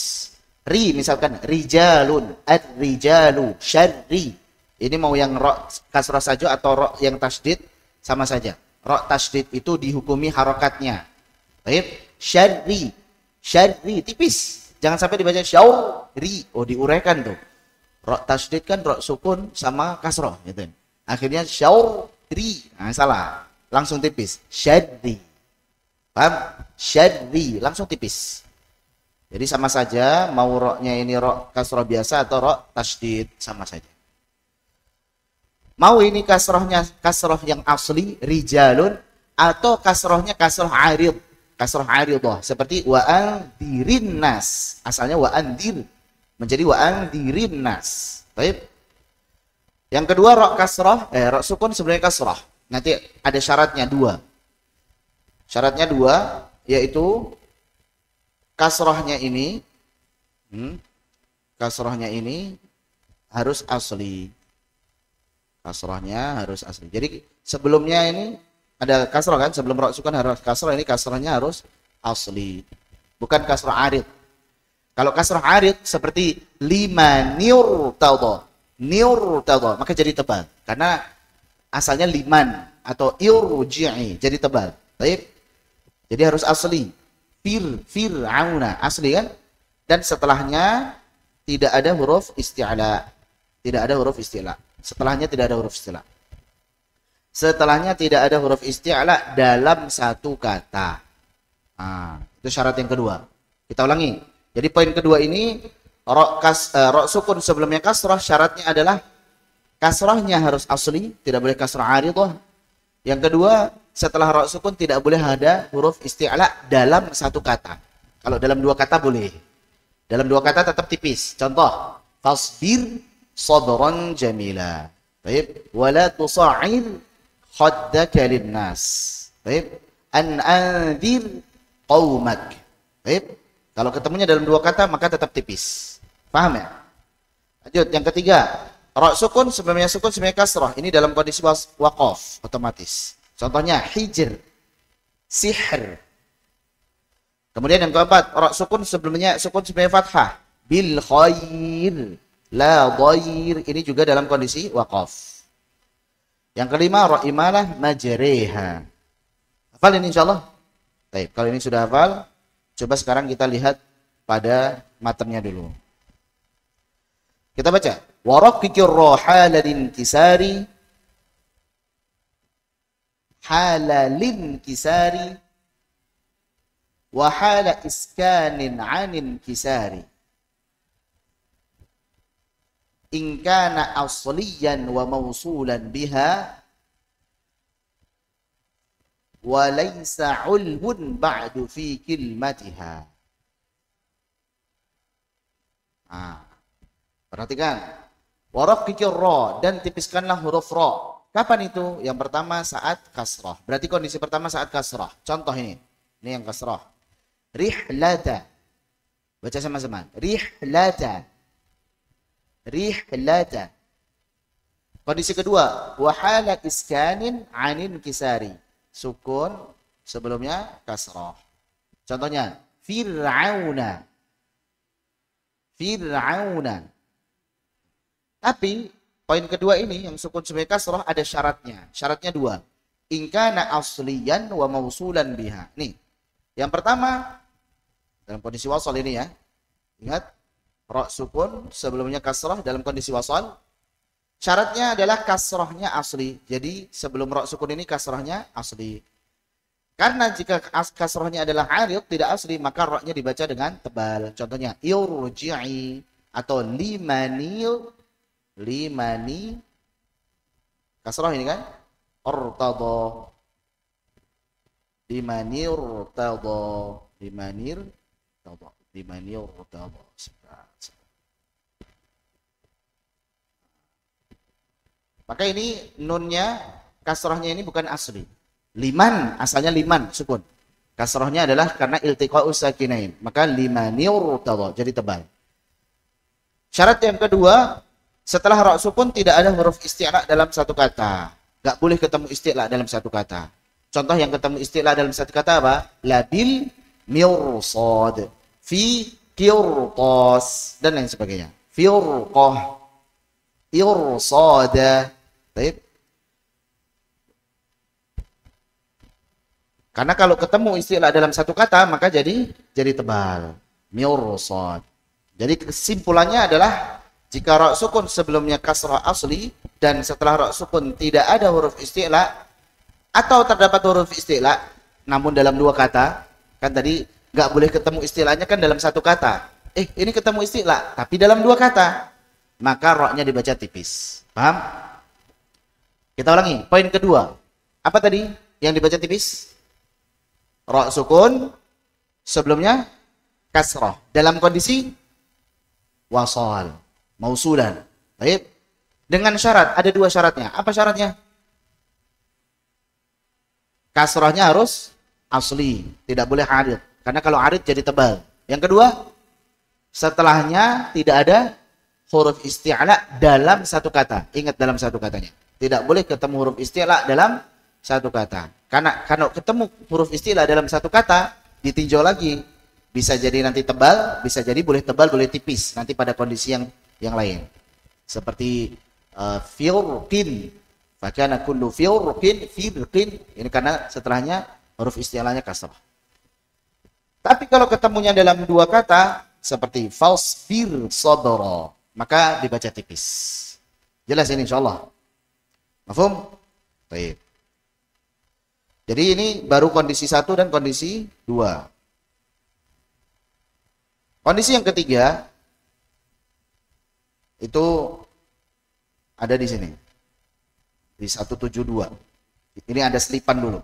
Ri misalkan rijalun, ar-rijalu, syarri. Ini mau yang ra kasrah saja atau ra yang tasydid sama saja. Ra tasydid itu dihukumi harokatnya. Baik, syarri. Syarri tipis. Jangan sampai dibaca syauri. Oh, diuraikan tuh. Ra tasydid kan ra sukun sama kasrah gitu. Akhirnya syauri. Nah, salah. Langsung tipis. Syarri. Paham? Syarri langsung tipis. Jadi sama saja mau roknya ini rok kasroh biasa atau rok tasydid sama saja. Mau ini kasrohnya kasroh yang asli rijalun atau kasrohnya kasroh arid, kasroh aridah seperti wa andirin nas. Asalnya wa andir menjadi wa andirin nas. Baik. Yang kedua rok kasroh rok sukun sebenarnya kasroh. Nanti ada syaratnya 2. Syaratnya 2 yaitu kasrohnya ini harus asli. Kasrohnya harus asli. Jadi sebelumnya ini ada kasroh kan, sebelum ra sukun harus kasroh, ini kasrohnya harus asli. Bukan kasroh arid. Kalau kasroh arid seperti lima niurtada, maka jadi tebal. Karena asalnya liman atau irji'i, jadi tebal. Baik. Jadi harus asli. Fir'auna asli kan, dan setelahnya tidak ada huruf isti'la, setelahnya tidak ada huruf isti'la dalam satu kata. Nah, itu syarat yang kedua. Kita ulangi. Jadi poin kedua ini ra sukun sebelumnya kasrah, syaratnya adalah kasrahnya harus asli, tidak boleh kasrah aridah. Yang kedua, setelah ra sukun tidak boleh ada huruf isti'la dalam satu kata. Kalau dalam 2 kata boleh. Dalam 2 kata tetap tipis. Contoh, fasbir sabran jamila. Baik, wala tusa'ir khaddaka linnas. Baik, an anzir qaumak. Baik. Kalau ketemunya dalam 2 kata maka tetap tipis. Paham ya? Lanjut yang ketiga, ra sukun sebelumnya kasrah. Ini dalam kondisi waqaf otomatis. Contohnya hijr, sihr. Kemudian yang keempat, ra sukun sebelumnya fathah. Bil khair. la dhair, ini juga dalam kondisi waqaf. Yang kelima ra imalah majreha. Hafal ini insyaallah. Baik, kalau ini sudah hafal, coba sekarang kita lihat pada matanya dulu. Kita baca. Wa raqqikir rahaladin kisari halalin kisari wa hala iskanin anin kisari in kana asliyan wa mausulan biha wa laysa ulhun ba'du fi kilmatiha. Perhatikan. Wa raqqikir ra, dan tipiskanlah huruf ra. Kapan itu? Yang pertama saat kasrah. Berarti kondisi pertama saat kasrah. Contoh ini. Ini yang kasrah. Rihlata. Baca sama-sama. Rihlata. Rihlata. Kondisi kedua. Wahala iskanin anin kisari. Sukun sebelumnya kasrah. Contohnya. Fir'auna. Fir'auna. Tapi poin kedua ini yang sukun sebagai kasrah ada syaratnya. Syaratnya dua. In kana asliyan wa mausulan biha. Nih. Yang pertama dalam kondisi wasal ini ya. Ingat, ra sukun sebelumnya kasrah dalam kondisi wasal. Syaratnya adalah kasrahnya asli. Jadi sebelum ra sukun ini kasrahnya asli. Karena jika kasrahnya adalah arid tidak asli, maka ra-nya dibaca dengan tebal. Contohnya irji'i atau limani kasrah ini kan urtada limanir tada limanir tada limanir tada. Maka ini nunnya kasrahnya ini bukan asli. Liman asalnya liman sukun, kasrahnya adalah karena iltiqa'us sakinain, maka limanir tada jadi tebal. Syarat yang kedua, setelah ra sukun tidak ada huruf isti'la dalam satu kata. Gak boleh ketemu isti'la dalam satu kata. Contoh yang ketemu isti'la dalam satu kata apa? Labil mirsad, fi qirtas, dan lain sebagainya. Firqah, irsada. Baik. Karena kalau ketemu isti'la dalam satu kata maka jadi tebal. Mirsad. Jadi kesimpulannya adalah jika ra sukun sebelumnya kasrah asli dan setelah ra sukun tidak ada huruf isti'la atau terdapat huruf isti'la namun dalam dua kata, kan tadi nggak boleh ketemu istilahnya kan dalam satu kata. Ini ketemu isti'la tapi dalam dua kata, maka ra-nya dibaca tipis. Paham? Kita ulangi. Poin kedua. Apa tadi yang dibaca tipis? Ra sukun sebelumnya kasrah dalam kondisi wasal. Mausulan. Baik. Dengan syarat, ada dua syaratnya. Apa syaratnya? Kasrahnya harus asli, tidak boleh arid. Karena kalau arid jadi tebal. Yang kedua, setelahnya tidak ada huruf isti'la dalam satu kata. Ingat dalam satu katanya. Tidak boleh ketemu huruf isti'la dalam satu kata. Karena kalau ketemu huruf isti'la dalam satu kata, ditinjau lagi. Bisa jadi nanti tebal, bisa jadi boleh tebal, boleh tipis. Nanti pada kondisi yang lain, seperti firqin, fakana kullu firqin, ini karena setelahnya huruf isti'lanya kasrah. Tapi kalau ketemunya dalam dua kata seperti fasbir sabra, maka dibaca tipis. Jelas ini insyaallah. Mafhum? Baik. Jadi ini baru kondisi 1 dan kondisi 2. Kondisi yang ketiga itu ada di sini. Di 172. Ini ada selipan dulu.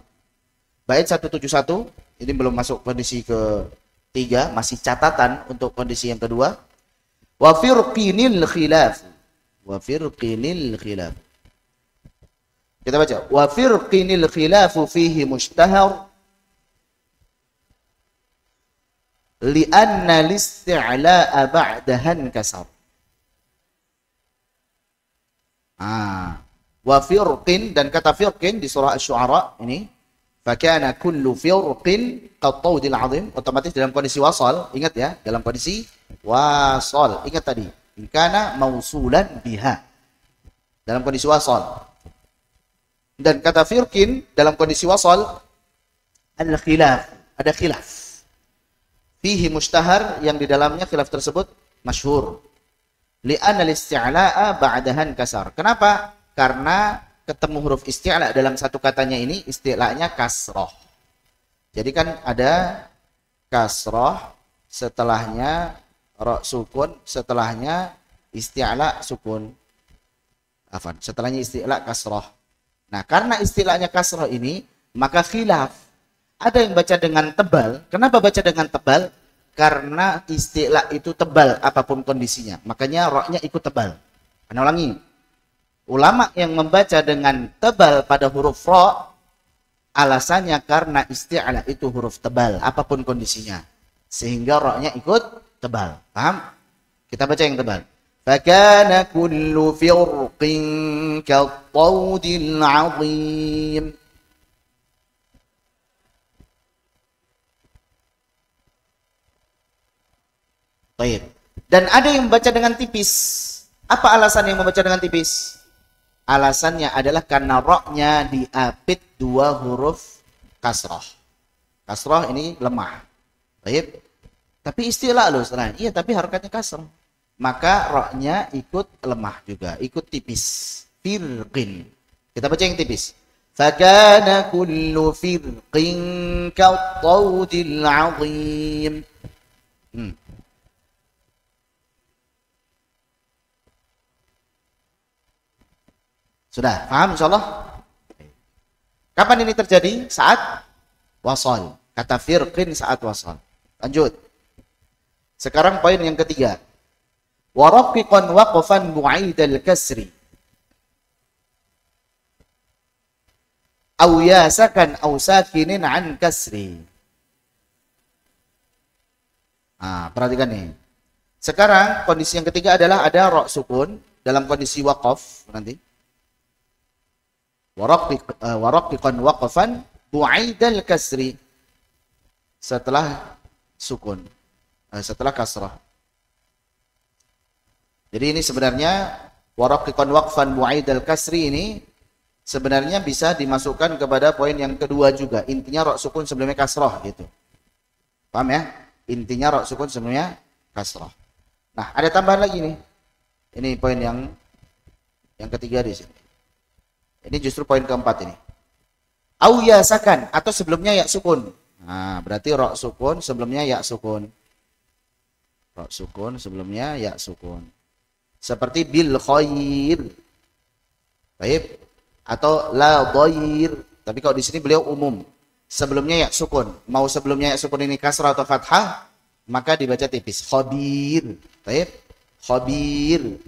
Bait 171, ini belum masuk kondisi ketiga, masih catatan untuk kondisi yang kedua. Wa firqinil khilaf. Wa firqinil khilaf. Kita baca. Wa firqinil khilafu fihi mushtahar li'anna listi'la'a ba'dahan kasar. Wa firqin, dan kata firqin di surah Asy-Syu'ara ini, fakana kullu firqin qattaudil azim, otomatis dalam kondisi wasal. Ingat ya, dalam kondisi wasal. Ingat tadi, In kana mausulan biha. Dalam kondisi wasal. Dan kata firqin dalam kondisi wasal ada khilaf. Ada khilaf. Fihi mustahar yang di dalamnya khilaf tersebut masyhur. Li'anna al-isti'la'a ba'dahan kasar. Kenapa? Karena ketemu huruf isti'la dalam satu katanya ini isti'la'nya kasroh. Jadi kan ada kasroh, setelahnya ra sukun, setelahnya isti'la sukun. Afan, setelahnya isti'la kasroh. Nah, karena isti'la'nya kasroh ini, maka khilaf. Ada yang baca dengan tebal. Kenapa baca dengan tebal? Karena isti'la itu tebal apapun kondisinya. Makanya ra-nya ikut tebal. Ana ulangi. Ulama yang membaca dengan tebal pada huruf ra, alasannya karena isti'la itu huruf tebal apapun kondisinya. Sehingga ra-nya ikut tebal. Paham? Kita baca yang tebal. Fakana kullu firqin kattawdil 'azim. Baik. Dan ada yang membaca dengan tipis. Apa alasan yang membaca dengan tipis? Alasannya adalah karena ra-nya diapit dua huruf kasrah. Kasrah ini lemah. Baik. Tapi istilah loh setelah. Iya, tapi harokatnya kasrah. Maka ra-nya ikut lemah juga, ikut tipis. Firqin. Kita baca yang tipis. Fakana kullu firqin kattawdil 'azim. Sudah, paham insyaallah? Kapan ini terjadi? Saat wasal. Kata firqin saat wasal. Lanjut. Sekarang poin yang ketiga. Waraqiqan waqfan bu'aidal kasri. Aw yasakan aw sakinin an kasri. Perhatikan nih. Sekarang kondisi yang ketiga adalah ada ra sukun dalam kondisi waqaf nanti. Waraqiqan waqfan bu'aidal kasri. Setelah sukun. Setelah kasrah. Jadi ini sebenarnya waraqiqan waqfan bu'aidal kasri ini sebenarnya bisa dimasukkan kepada poin yang kedua juga. Intinya ra sukun sebelumnya kasrah gitu. Paham ya? Intinya ra sukun sebelumnya kasrah. Nah, ada tambahan lagi nih. Ini poin yang ketiga di sini. Ini justru poin keempat ini. Au yasakan atau sebelumnya ya sukun. Nah, berarti ra sukun sebelumnya ya sukun. Ra sukun sebelumnya ya sukun. Seperti bil khair. Baik. Atau la dhair. Tapi kalau di sini beliau umum. Sebelumnya ya sukun. Mau sebelumnya ya sukun ini kasrah atau fathah, maka dibaca tipis. Khabir. Baik. Khabir.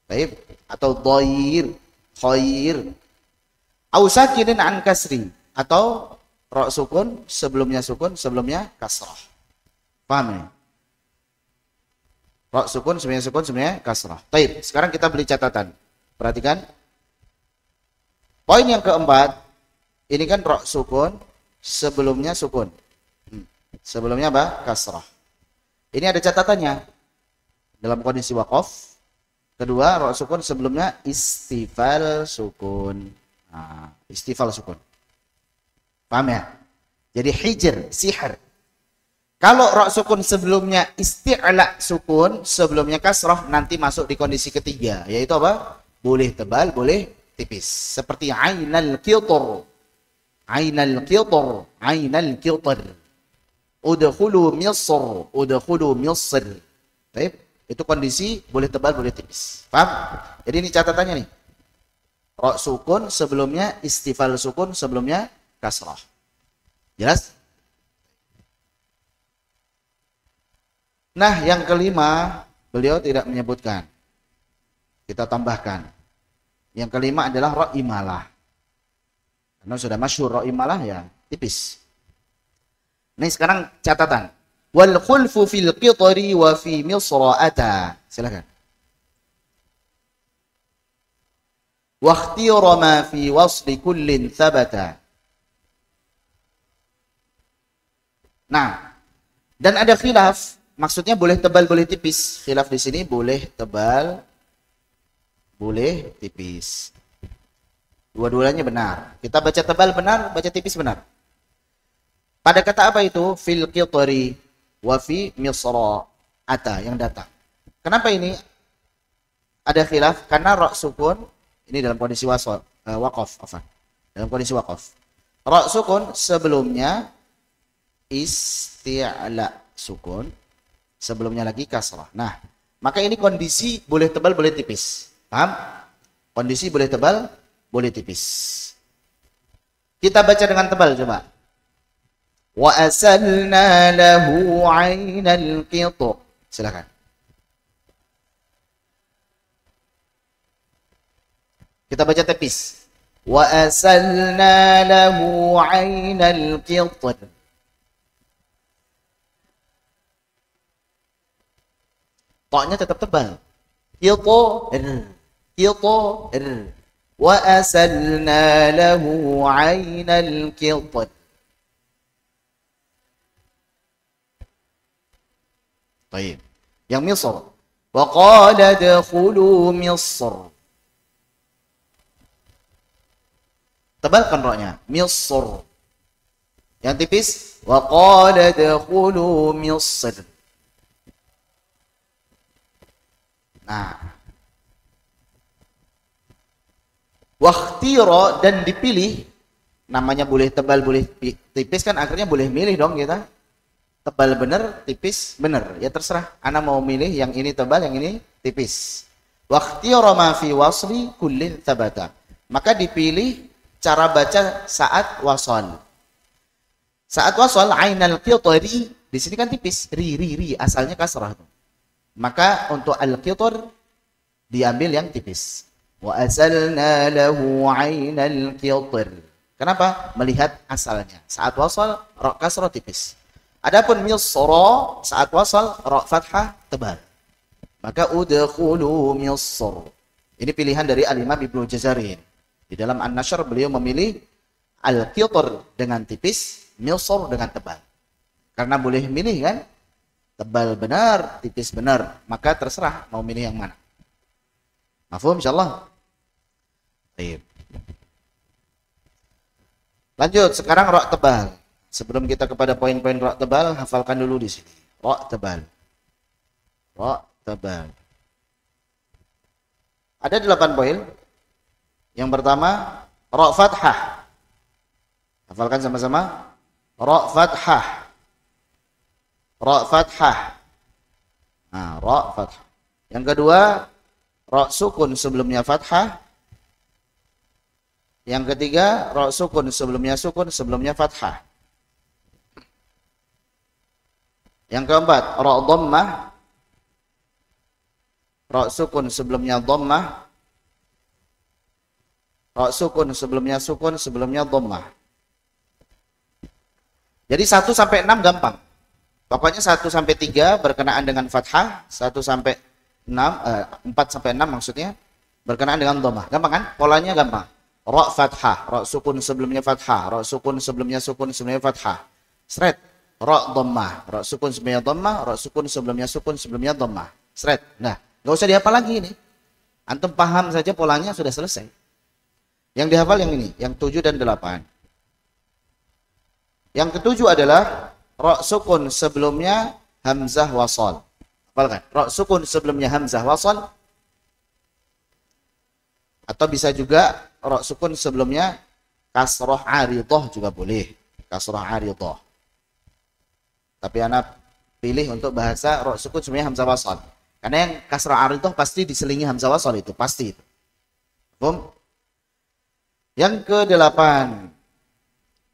Baik. Atau dhair. Khair. Au sakinin an kasri. Atau ra sukun, sebelumnya kasrah. Paham ya? Ra sukun, sebelumnya kasrah. Baik, sekarang kita beri catatan. Perhatikan. Poin yang keempat, ini kan ra sukun, sebelumnya sukun. Sebelumnya apa? Kasrah. Ini ada catatannya. Dalam kondisi waqaf. Kedua, ra sukun sebelumnya istifal sukun. Nah, istifal sukun. Paham ya? Jadi hijr, sihir. Kalau ra sukun sebelumnya isti'la sukun, sebelumnya kasrah, nanti masuk di kondisi ketiga, yaitu apa? Boleh tebal, boleh tipis. Seperti ainal qitr. Ainal qitr, ainal qitr. Udkhulu Misr, udkhulu Misr. Baik, itu kondisi boleh tebal, boleh tipis. Paham? Jadi ini catatannya nih. Ra sukun sebelumnya istifal sukun, sebelumnya kasrah. Jelas? Nah, yang kelima beliau tidak menyebutkan. Kita tambahkan. Yang kelima adalah ra imalah. Karena sudah masyhur ra imalah ya, tipis. Ini sekarang catatan. Wal khulfu fil qitri wa fi misra'ata. Silakan. Wa ikhtira ma fi wasli kullin thabata. Nah, dan ada khilaf maksudnya boleh tebal, boleh tipis. Khilaf di sini boleh tebal, boleh tipis. Dua-duanya benar. Kita baca tebal benar, baca tipis benar. Pada kata apa itu? Fil qitri wa fi misra. Ata yang datang. Kenapa ini ada khilaf? Karena ra sukun ini dalam kondisi waqaf, dalam kondisi waqaf. Ra sukun sebelumnya isti'la sukun, sebelumnya lagi kasrah. Nah, maka ini kondisi boleh tebal, boleh tipis. Paham? Kondisi boleh tebal, boleh tipis. Kita baca dengan tebal coba. Wa asalna lahu 'ainal qitr. Silakan. Kita baca tipis. Wa asalna lahu 'ainal qitr. Ta-nya tetap tebal. Qitr. Qitr. Wa asalna lahu 'ainal qitr. Baik. Yang Misr. Wa qala dakhulu Misr. Tebalkan ra-nya. Misr. Yang tipis. Wa qala dakhulu Misr. Nah. Wakhtira dan dipilih. Namanya boleh tebal, boleh tipis kan akhirnya boleh milih dong kita. Tebal bener, tipis bener. Ya terserah. Ana mau milih yang ini tebal, yang ini tipis. Wakhtira ma fi wasli kullin thabata. Maka dipilih cara baca saat wasal. Saat wasal ainal qitri di sini kan tipis, ri asalnya kasrah. Maka untuk al-qitr diambil yang tipis. Wa asalna lahu ainal qitr. Kenapa? Melihat asalnya. Saat wasal ra kasrah tipis. Adapun misra saat wasal ra fathah tebal. Maka udkhulu Misr. Ini pilihan dari Al-Imam Ibnu Jazari. Di dalam An-Nashr beliau memilih al-qitr dengan tipis, Misr dengan tebal. Karena boleh milih kan? Tebal benar, tipis benar. Maka terserah mau milih yang mana. Mafhum insyaallah? Baik. Lanjut, sekarang ra tebal. Sebelum kita kepada poin-poin ra tebal, hafalkan dulu di sini. Ra tebal. Ra tebal. Ada 8 poin. Yang pertama, ra fathah. Hafalkan sama-sama. Ra fathah. Ra fathah. Nah, ra fathah. Yang kedua, ra sukun sebelumnya fathah. Yang ketiga, ra sukun sebelumnya fathah. Yang keempat, ra dhammah. Ra sukun sebelumnya dhammah. Ra sukun sebelumnya dhammah. Jadi 1 sampai 6 gampang. Pokoknya 1 sampai 3 berkenaan dengan fathah, 1 sampai 6 4 sampai 6 maksudnya berkenaan dengan dhammah. Gampang kan? Polanya gampang. Ra fathah, ra sukun sebelumnya fathah, ra sukun sebelumnya fathah. Sret. Ra dhammah, ra sukun sebelumnya dhammah, ra sukun sebelumnya dhammah. Sret. Nah, enggak usah dihafal lagi ini. Antum paham saja polanya sudah selesai. Yang dihafal yang ini, yang 7 dan 8. Yang ketujuh adalah ra sukun sebelumnya hamzah wasal. Hafalkan. Ra sukun sebelumnya hamzah wasal. Atau bisa juga ra sukun sebelumnya kasrah aridhah juga boleh. Kasrah aridhah. Tapi anak pilih untuk bahasa ra sukun sebenarnya hamzah wasal. Karena yang kasrah aridhah pasti diselingi hamzah wasal itu, pasti itu. Paham? Yang ke-8.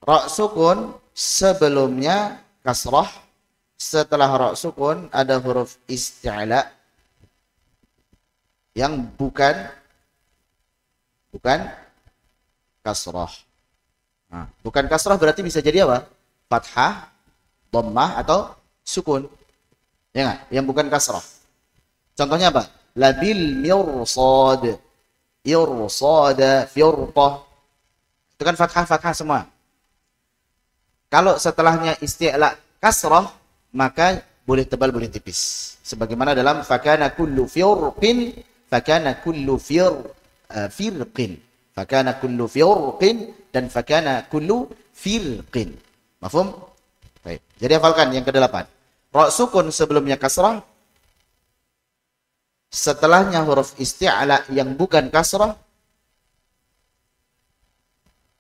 Ra sukun sebelumnya kasrah, setelah ra sukun ada huruf isti'la yang bukan kasrah. Nah, bukan kasrah berarti bisa jadi apa? Fathah, dhammah atau sukun. Ya enggak? Yang bukan kasrah. Contohnya apa? Labil mirsad. Irsada, firqah. Itu kan fathah semua. Kalau setelahnya isti'la kasrah, maka boleh tebal, boleh tipis. Sebagaimana dalam fakana kullu firqin, firqin. Fakana kullu firqin dan fakana kullu firqin. Mafhum? Baik. Jadi hafalkan yang ke-8. Ra sukun sebelumnya kasrah, setelahnya huruf isti'la yang bukan kasrah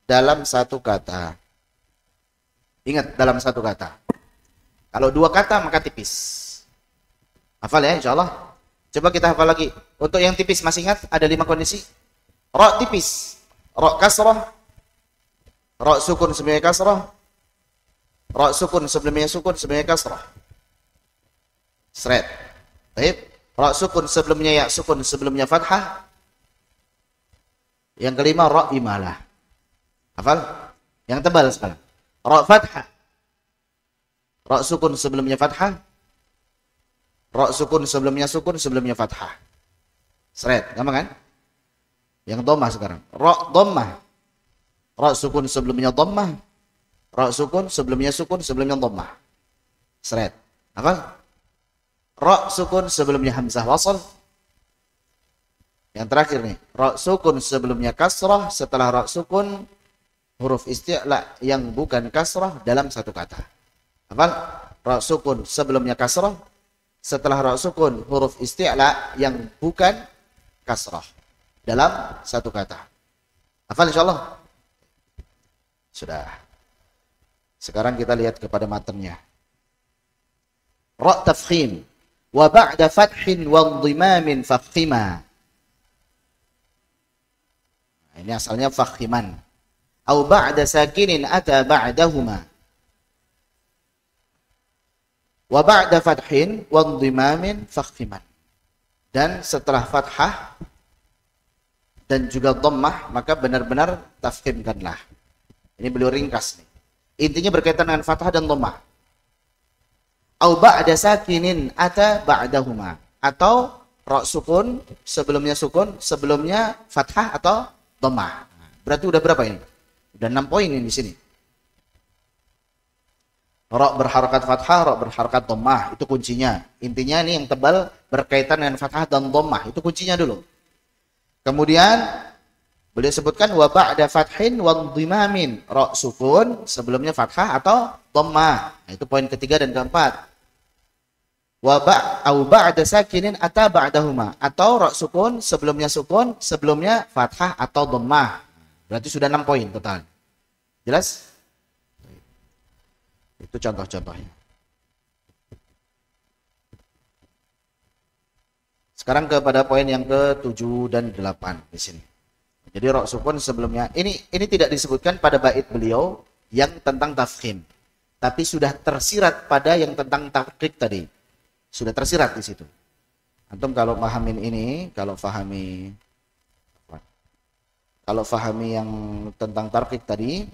dalam satu kata. Ingat, dalam satu kata. Kalau dua kata maka tipis. Hafal ya insyaallah. Coba kita hafal lagi. Untuk yang tipis masih ingat ada 5 kondisi. Ra tipis, ra kasrah, ra sukun sebelumnya kasrah, ra sukun sebelumnya kasrah. Seret. Baik. Ra sukun sebelumnya ya sukun sebelumnya fathah. Yang kelima ra imalah. Hafal? Yang tebal sekarang. Ra fathah. Ra sukun sebelumnya fathah. Ra sukun sebelumnya fathah. Seret, gampang kan? Yang dhammah sekarang. Ra dhammah. Ra sukun sebelumnya dhammah. Ra sukun sebelumnya dhammah. Seret. Hafal? Ra sukun sebelumnya hamzah wasal. Yang terakhir nih, ra sukun sebelumnya kasrah, setelah ra sukun huruf isti'la yang bukan kasrah dalam satu kata. Hafal? Ra sukun sebelumnya kasrah, setelah ra sukun huruf isti'la yang bukan kasrah dalam satu kata. Hafal insyaallah? Sudah. Sekarang kita lihat kepada matanya. Ra tafkhim wa ba'da fathin wa dhimamin fakhima. Ini asalnya fakhiman. Au ba'da sakinin ata ba'dahuma. Wa ba'da fathin wa dhimamin fakhiman. Dan setelah fathah dan juga dhammah maka benar-benar tafkhimkanlah. Ini beliau ringkas nih. Intinya berkaitan dengan fathah dan dhammah. Au ba'da sakinin ata ba'dahuma, atau ra sukun sebelumnya fathah atau dhammah. Berarti udah berapa ini? Udah 6 poin ini di sini. Ra berharakat fathah, ra berharakat dhammah, itu kuncinya. Intinya ini yang tebal berkaitan dengan fathah dan dhammah, itu kuncinya dulu. Kemudian beliau sebutkan wa ba'da fathin wa dhimamin, ra sukun sebelumnya fathah atau dhammah. Nah, itu poin ketiga dan keempat. Wa ba'da sakinin ata ba'dahuma, atau ra sukun sebelumnya fathah atau dhammah. Berarti sudah 6 poin total. Jelas? Itu contoh-contohnya. Sekarang kepada poin yang ke-7 dan 8 di sini. Jadi ra sukun sebelumnya ini tidak disebutkan pada bait beliau yang tentang tafkhim, tapi sudah tersirat pada yang tentang tahqiq tadi. Sudah tersirat di situ. Antum kalau pahamin ini, kalau fahami yang tentang tarqiq tadi,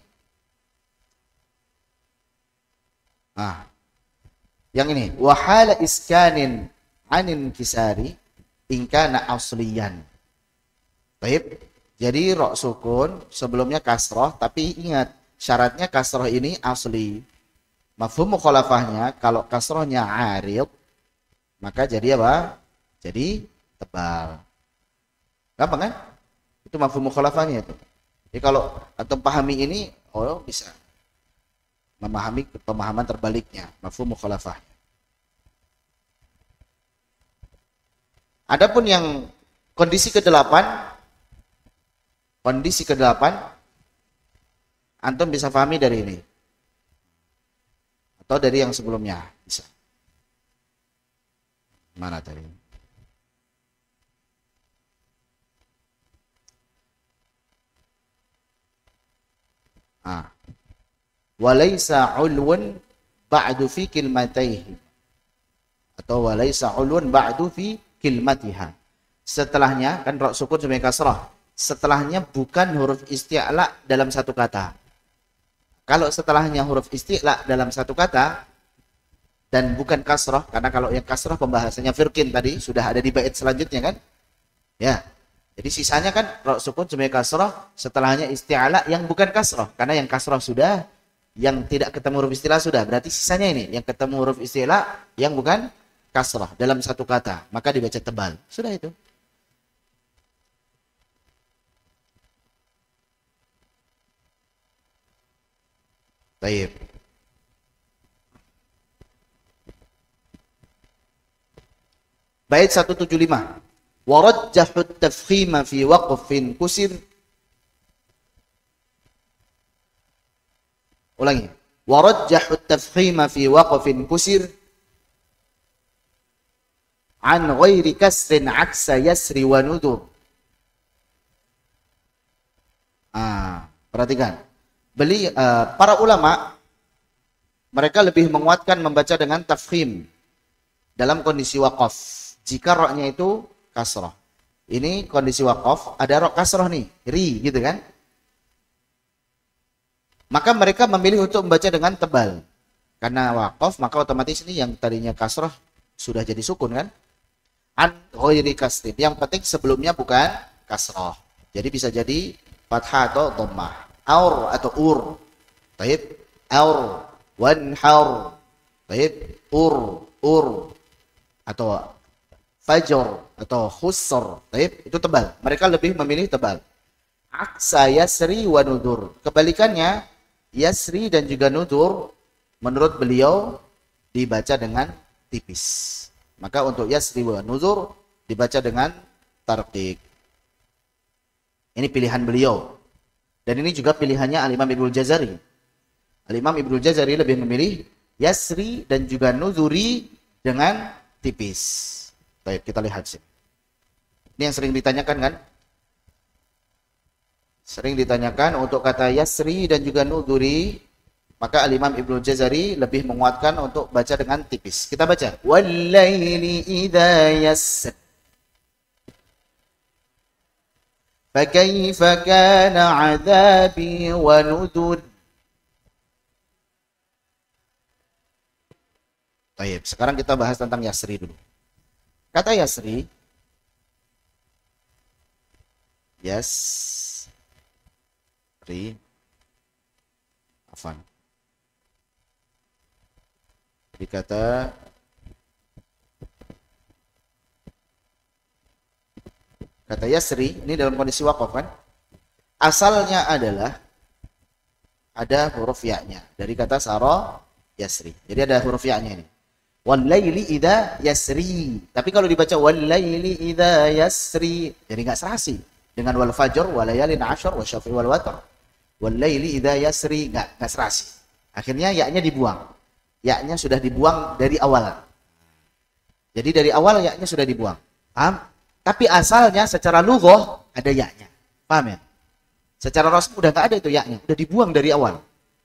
yang ini wahala iskanin anin kisari in kana asliyan. Baik. Jadi ra sukun sebelumnya kasrah, tapi ingat syaratnya kasrah ini asli. Mafhum mukhalafahnya kalau kasrahnya arid maka jadi apa? Jadi tebal. Gampang kan? Itu mafhum mukhalafahnya itu. Jadi kalau antum pahami ini, oh bisa memahami pemahaman terbaliknya, mafhum mukhalafahnya. Adapun yang kondisi ke-8, antum bisa pahami dari ini. Atau dari yang sebelumnya, bisa. Mana tadi? Walaysa ulwun ba'du fi kilmataihi, atau walaysa ulwun ba'du fi kilmatiha. Setelahnya kan ra sukun sampai kasrah. Setelahnya bukan huruf isti'la dalam satu kata. Kalau setelahnya huruf isti'la dalam satu kata dan bukan kasrah, karena kalau yang kasrah pembahasannya firqin tadi sudah ada di bait selanjutnya kan? Ya. Jadi sisanya kan ra sukun sampai kasrah, setelahnya isti'la yang bukan kasrah, karena yang kasrah sudah Yang tidak ketemu huruf istilah sudah, berarti sisanya ini yang ketemu huruf istilah yang bukan kasrah dalam satu kata, maka dibaca tebal. Sudah itu. Baik. Bait 175. Warajjahu at-tafkhima fi waqfin kusir. Ulangi. Warajjahu at-tafkhima fi waqfin kusir an ghairi kasrin aksa yasri wa nudur. Perhatikan. Para ulama mereka lebih menguatkan membaca dengan tafkhim dalam kondisi waqaf. Jika roknya itu kasroh. Ini kondisi waqaf, ada rok kasroh nih, ri gitu kan. Maka mereka memilih untuk membaca dengan tebal. Karena waqaf, maka otomatis ini yang tadinya kasroh sudah jadi sukun kan. An ghairi kasrin. Yang penting sebelumnya bukan kasroh. Jadi bisa jadi fathah atau dhammah. Aur atau ur. Baik, aur, wanhar. Baik, ur atau fajr atau khusr. Baik, itu tebal. Mereka lebih memilih tebal. Aksa yasri wa nudur. Kebalikannya, yasri dan juga nudur menurut beliau dibaca dengan tipis. Maka untuk yasri wa nudur dibaca dengan tarqiq. Ini pilihan beliau. Dan ini juga pilihannya Al-Imam Ibnul Jazari. Al-Imam Ibnul Jazari lebih memilih yasri dan juga nuzuri dengan tipis. Baik, kita lihat sih. Ini yang sering ditanyakan kan? Sering ditanyakan untuk kata yasri dan juga nuzuri, maka Al-Imam Ibnul Jazari lebih menguatkan untuk baca dengan tipis. Kita baca. Wal-laili idza yassar. Fakaifa kana 'adzabi wa nudur. Baik, sekarang kita bahas tentang yasri dulu. Kata yasri, afan. Jadi kata yasri ini dalam kondisi waqaf kan? Asalnya adalah ada huruf ya-nya dari kata sara yasri. Jadi ada huruf ya-nya ini. Wal-laili idza yasri. Tapi kalau dibaca wal-laili idza yasri, jadi enggak serasi. Dengan wal fajr wa layalin 'ashr wa syafi wal watr. Wal-laili idza yasri enggak serasi. Akhirnya ya-nya dibuang. Ya-nya sudah dibuang dari awal. Jadi dari awal ya-nya sudah dibuang. Paham? Tapi asalnya secara lughah ada ya-nya. Paham ya? Secara rasmi udah enggak ada itu ya-nya, udah dibuang dari awal.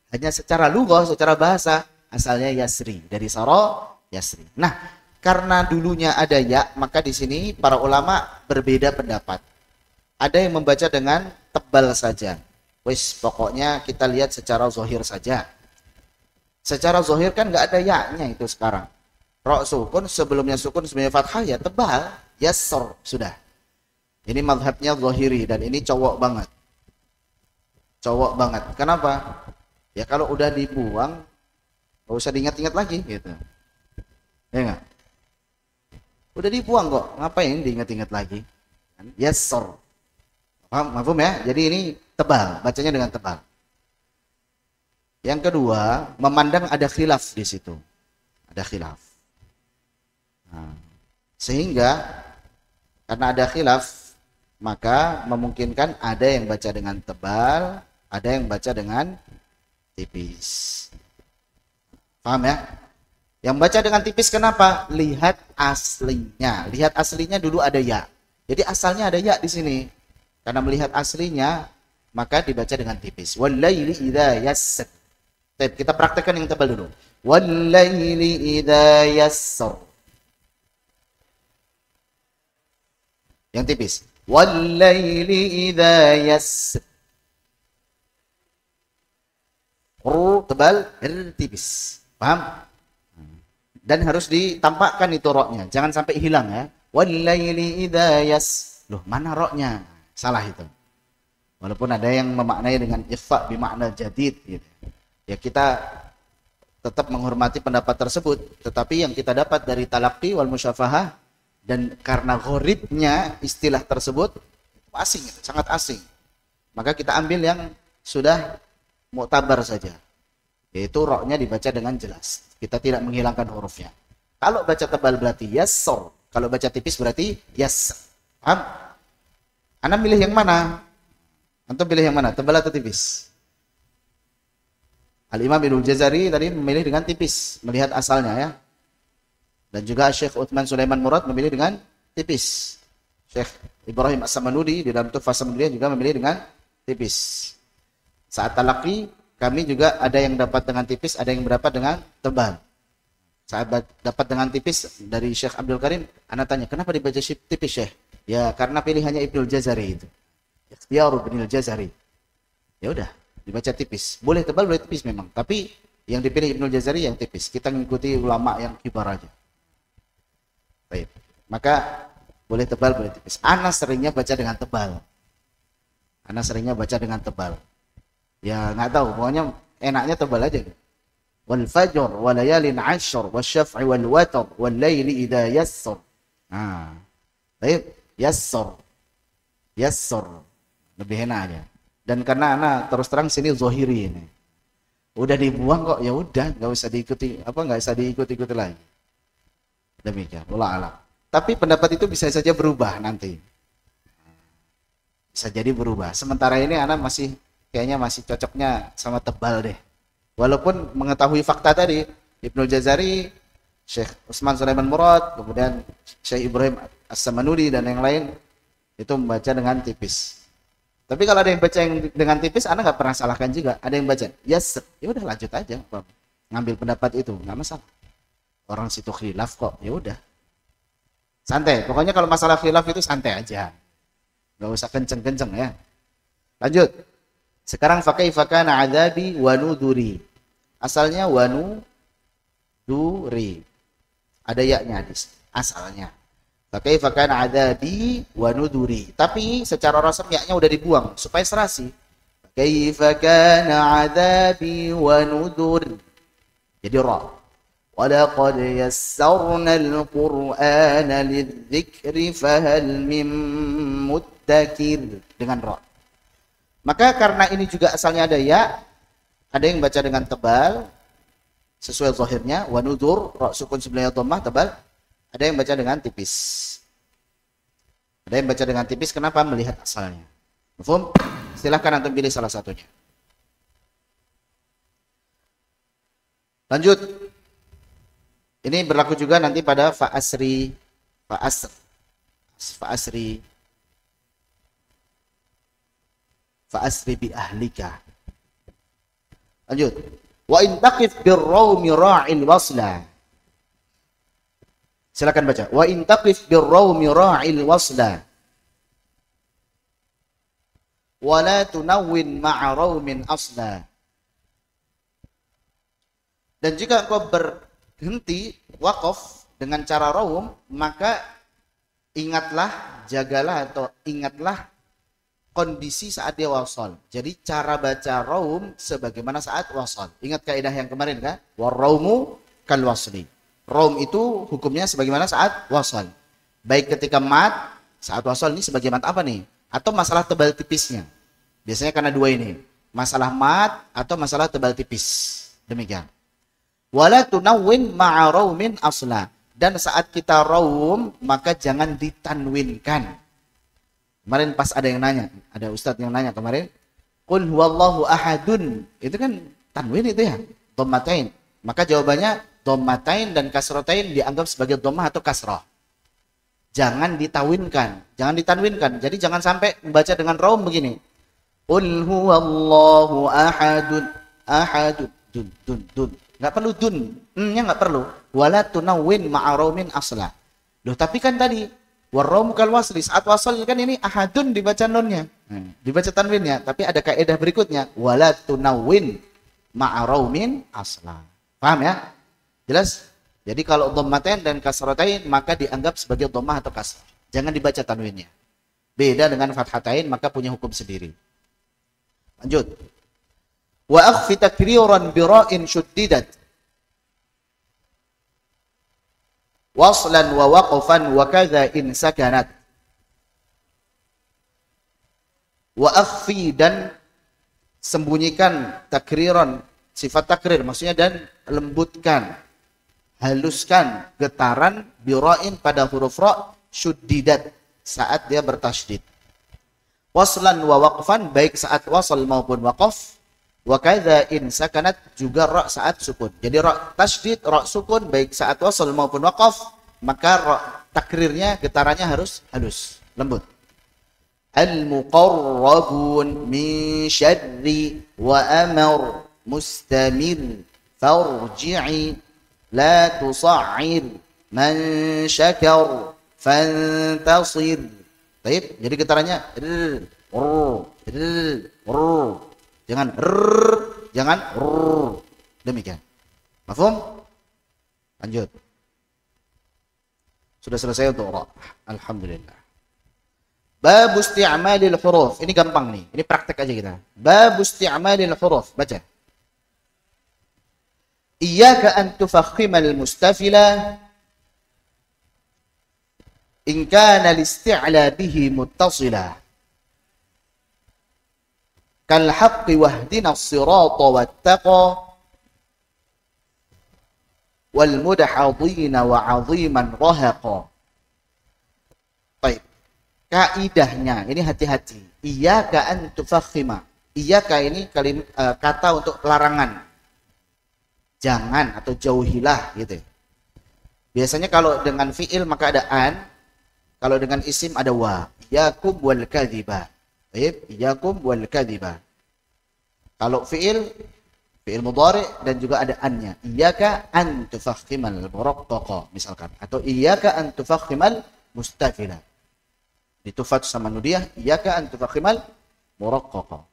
Hanya secara lughah, secara bahasa asalnya yasri, dari sara yasri. Nah, karena dulunya ada ya, maka di sini para ulama berbeda pendapat. Ada yang membaca dengan tebal saja. Wis, pokoknya kita lihat secara zahir saja. Secara zahir kan nggak ada ya-nya itu sekarang. Ra sukun, sebelumnya fathah ya tebal, yasr, sudah. Ini mazhabnya zahiri dan ini cowok banget. Cowok banget. Kenapa? Ya kalau udah dibuang, nggak usah diingat-ingat lagi gitu. Ya enggak? Udah dibuang kok, ngapain diingat-ingat lagi? Yasr. Paham ya? Jadi ini tebal, bacanya dengan tebal. Yang kedua, memandang ada khilaf di situ. Ada khilaf. Nah, sehingga karena ada khilaf, maka memungkinkan ada yang baca dengan tebal, ada yang baca dengan tipis. Paham ya? Yang baca dengan tipis kenapa? Lihat aslinya. Lihat aslinya dulu ada ya. Jadi asalnya ada ya di sini. Karena melihat aslinya, maka dibaca dengan tipis. Wal-laili idza yassar. Kita praktekkan yang tebal dulu. Wal-laili idza yassar. Yang tipis. Wal-laili idza yassar. Tebal, tipis. Paham? Dan harus ditampakkan itu roknya, jangan sampai hilang ya. Wal-laili idza yas. Loh, mana roknya? Salah itu. Walaupun ada yang memaknai dengan ikhfa bimakna jadid gitu. ya kita tetap menghormati pendapat tersebut, tetapi yang kita dapat dari talaqi wal musyafahah dan karena gharibnya istilah tersebut asing, sangat asing, maka kita ambil yang sudah mu'tabar saja, yaitu roknya dibaca dengan jelas, kita tidak menghilangkan hurufnya. Kalau baca tebal berarti yassor, kalau baca tipis berarti yassar. Paham? Anda milih yang mana? Antum pilih yang mana? Tebal atau tipis? Al-Imam Ibnul Jazari tadi memilih dengan tipis, melihat asalnya ya. Dan juga Syekh Uthman Sulaiman Murad memilih dengan tipis. Syekh Ibrahim As-Samanudi di dalam Tuhfah Samanudiyah juga memilih dengan tipis. Saat talaqi kami juga ada yang dapat dengan tipis, ada yang berdapat dengan tebal. Saat dapat dengan tipis dari Syekh Abdul Karim, ana tanya, kenapa dibaca tipis Syekh? Ya karena pilihannya Ibnul Jazari itu. Ikhtiyar Ibnul Jazari. Ya udah, dibaca tipis. Boleh tebal, boleh tipis memang. Tapi yang dipilih Ibnul Jazari yang tipis. Kita mengikuti ulama yang kibar aja. Baik. Maka boleh tebal, boleh tipis. Ana seringnya baca dengan tebal. Ana seringnya baca dengan tebal. Ya nggak tahu, pokoknya enaknya tebal aja. Wal fajr wa layalin 'ashr wasyaf'i wal watr wal laili idza yassar. Nah. Baik, yassar. Yassar. Lebih enak aja. Dan karena anak terus terang sini zohiri ini, udah dibuang kok, ya udah, nggak usah diikuti, nggak usah diikuti lagi. Demikian, wallahu a'lam. Tapi pendapat itu bisa saja berubah nanti, bisa jadi berubah. Sementara ini anak kayaknya masih cocoknya sama tebal deh. Walaupun mengetahui fakta tadi, Ibnul Jazari, Syekh Utsman Sulaiman Murad, kemudian Syekh Ibrahim As-Samanudi dan yang lain itu membaca dengan tipis. Tapi kalau ada yang baca yang dengan tipis, Anda nggak pernah salahkan juga. Ada yang baca, yes, ya udah lanjut aja, ngambil pendapat itu, nggak masalah. Orang situ khilaf kok, ya udah, santai. Pokoknya kalau masalah khilaf itu santai aja, nggak usah kenceng-kenceng ya. Lanjut. Sekarang fakaifa kana adzabi wa nuduri. Asalnya wa nuduri, ada yaknya di asalnya. Fakaifa kana adzabi wa nuduri. Tapi secara rasmi yaknya udah dibuang supaya serasi. Fakaifa kana adzabi wa nudur. Jadi ra. Wa laqad yassarna al-Qur'ana lidz-dzikri fahal mim muddakir dengan ra. Maka karena ini juga asalnya ada ya, ada yang baca dengan tebal sesuai zahirnya wa nudur, ra sukun sebelahnya dhammah tebal. Ada yang baca dengan tipis. Ada yang baca dengan tipis, kenapa? Melihat asalnya. Mafhum? Silahkan antum pilih salah satunya. Lanjut. Ini berlaku juga nanti pada fa'asri bi ahlika. Lanjut. Wa in taqif bir-rawmi ra'il wasla. Silakan baca. Wa in taqif bir-rawmi ra'il wasla. Wa la tunawwin ma'a rawmin asla. Dan jika engkau berhenti waqaf dengan cara raum, maka ingatlah, jagalah atau ingatlah kondisi saat dia wasal. Jadi cara baca raum sebagaimana saat wasal. Ingat kaidah yang kemarin kan? War raumu kal wasli. Raum itu hukumnya sebagaimana saat wasal. Baik ketika mat, saat wasal ini sebagai mat apa nih? Atau masalah tebal tipisnya. Biasanya karena dua ini. Masalah mat atau masalah tebal tipis. Demikian. Wala tunawwin ma'a raumin asla. Dan saat kita raum, maka jangan ditanwinkan. Kemarin pas ada yang nanya, ada ustadz yang nanya kemarin, qul huwallahu ahadun. Itu kan tanwin itu ya, dhammatain. Maka jawabannya dhammatain dan kasratain dianggap sebagai dhammah atau kasrah. Jangan ditawinkan, jangan ditanwinkan. Jadi jangan sampai membaca dengan raum begini. Qul huwallahu ahadun, ahadun, dun. Enggak perlu dun, nya enggak perlu. Wala tunawwin ma'a raumin asla. Loh, tapi kan tadi warraum kal wasli, saat wasal kan ini ahadun dibaca nunnya. Dibaca tanwinnya, tapi ada kaidah berikutnya, wala tunawwin ma'a raumin asla. Paham ya? Jelas? Jadi kalau dhammatain dan kasratain maka dianggap sebagai dhammah atau kasrah. Jangan dibaca tanwinnya. Beda dengan fathatain maka punya hukum sendiri. Lanjut. Wa akhfi takriran bira'in syuddidat. Waslan wa waqfan wa kadha in sakanat. Wa akhfi, dan sembunyikan, takriran, sifat takrir maksudnya, dan lembutkan, haluskan getaran bira'in pada huruf ra syuddidat saat dia bertasydid. Waslan wa waqfan, baik saat wasal maupun waqaf. Wa kadza in sakanat, juga ra saat sukun. Jadi ra tasydid, ra sukun baik saat wasal maupun waqaf, maka ra takrirnya, getarannya harus halus, lembut. Al-muqarrabun min syarri wa amar mustamir farji'i la tusa'ir man syakar fantasir. Baik, jadi getarannya jangan jangan demikian. Mafhum? Lanjut. Sudah selesai untuk ra. Alhamdulillah. Bab isti'malil huruf. Ini gampang nih. Ini praktek aja kita. Bab isti'malil huruf. Baca. Iyyaka an tufakhimal mustafila in kana al-isti'la bihi muttasila. Kal haqqi wahdina as-sirata wattaqa wal mudhadina wa 'aziman rahaqa. Baik. Kaidahnya ini hati-hati. Iyyaka an tufakhima. Iyyaka ini kata untuk larangan. Jangan atau jauhilah gitu. Biasanya kalau dengan fiil maka ada an, kalau dengan isim ada wa. Iyyakum wal kadhiba. Baik, iyyakum wal kadhiba. Kalau fiil mudhari dan juga ada annya. Iyyaka an tufakhimal muraqqaqa misalkan, atau iyyaka an tufakhimal mustafila. Ditufat sama nudiyah, iyyaka an tufakhimal muraqqaqa.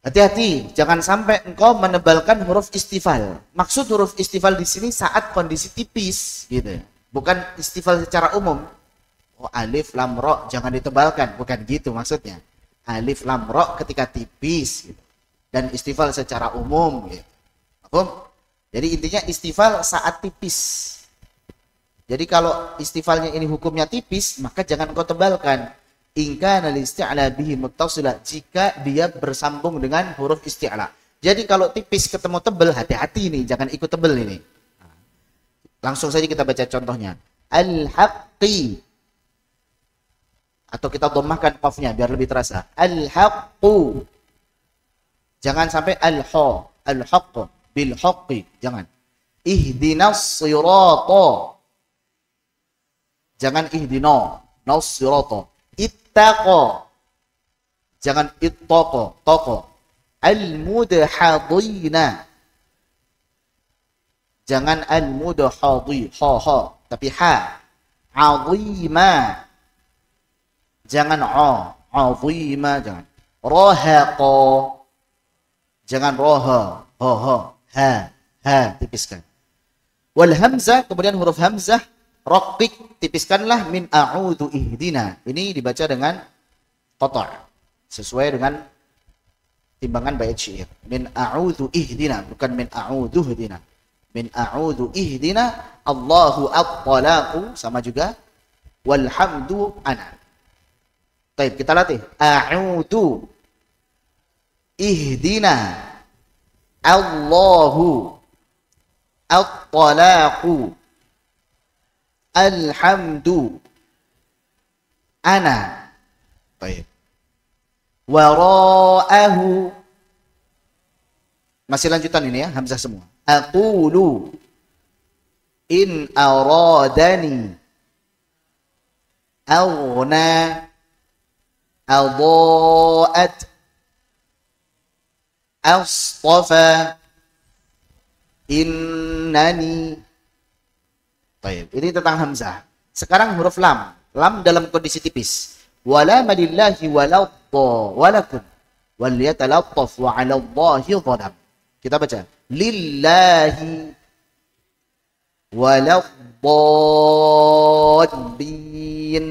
Hati-hati, jangan sampai engkau menebalkan huruf istifal. Maksud huruf istifal di sini saat kondisi tipis gitu. Bukan istifal secara umum. Oh, alif lam ra jangan ditebalkan, bukan gitu maksudnya. Alif lam ra ketika tipis gitu. Dan istifal secara umum gitu. Jadi intinya istifal saat tipis. Jadi kalau istifalnya ini hukumnya tipis, maka jangan kau tebalkan. In kana al-isti'la bihi muttasila, jika dia bersambung dengan huruf isti'la. Jadi kalau tipis ketemu tebal, hati-hati nih, jangan ikut tebal ini. Langsung saja kita baca contohnya. Al-haqqi. Atau kita dhammahkan qafnya biar lebih terasa. Al-haqqu. Jangan sampai al-ha, al-haqq, bil haqqi, jangan. Ihdinas sirata. Jangan ihdina, nas-sirata. Ittaqa. Jangan ittaqa, taqa. Al-mudhadina. Jangan al-mudhadi, ha, tapi ha. Azima. Jangan azima, jangan. Rahaqa. Jangan roha, ha, tipiskan. Wal hamzah, kemudian huruf hamzah, raqiq, tipiskanlah min a'udhu ihdina. Ini dibaca dengan qata', sesuai dengan timbangan bait syair. Min a'udhu ihdina, bukan min a'udhu ihdina. Min a'udhu ihdina, Allahu at-talaqu, sama juga. Walhamdu ana. Baik, kita latih. A'udhu ihdina, Allahu at-talaqu, alhamdu ana. Baik. Wara'ahu. Masih lanjutan ini ya, hamzah semua. Aqulu in aradani aghna adha'at astafa innani. Baik, ini tentang hamzah. Sekarang huruf lam. Lam dalam kondisi tipis. Wala malillahi waladha walakum wal yatalattaf wa 'ala Allahi dhadam. Kita baca. Lillahi waladhdallin.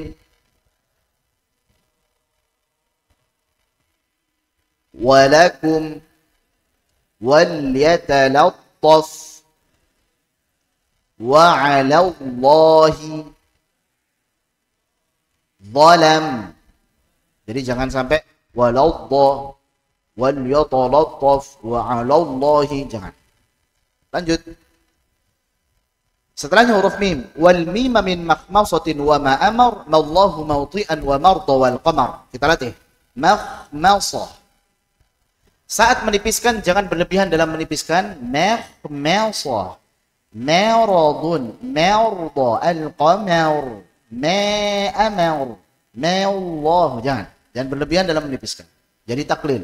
walakum, walyatalattaf, wa 'alallahi zalam. Jadi jangan sampai waladha, walyatalattaf, wa 'alallahi, jangan. Lanjut. Setelahnya huruf mim. Wal mim min makhmasatin wa ma amar mallahu mawti'an wa marda wal qamar. Kita latih. Makhmasah. Saat menipiskan jangan berlebihan dalam menipiskan. Makhmasah. Maradun, marda, al qamar, ma amar, ma Allah. Jangan berlebihan dalam menipiskan. Jadi taklil.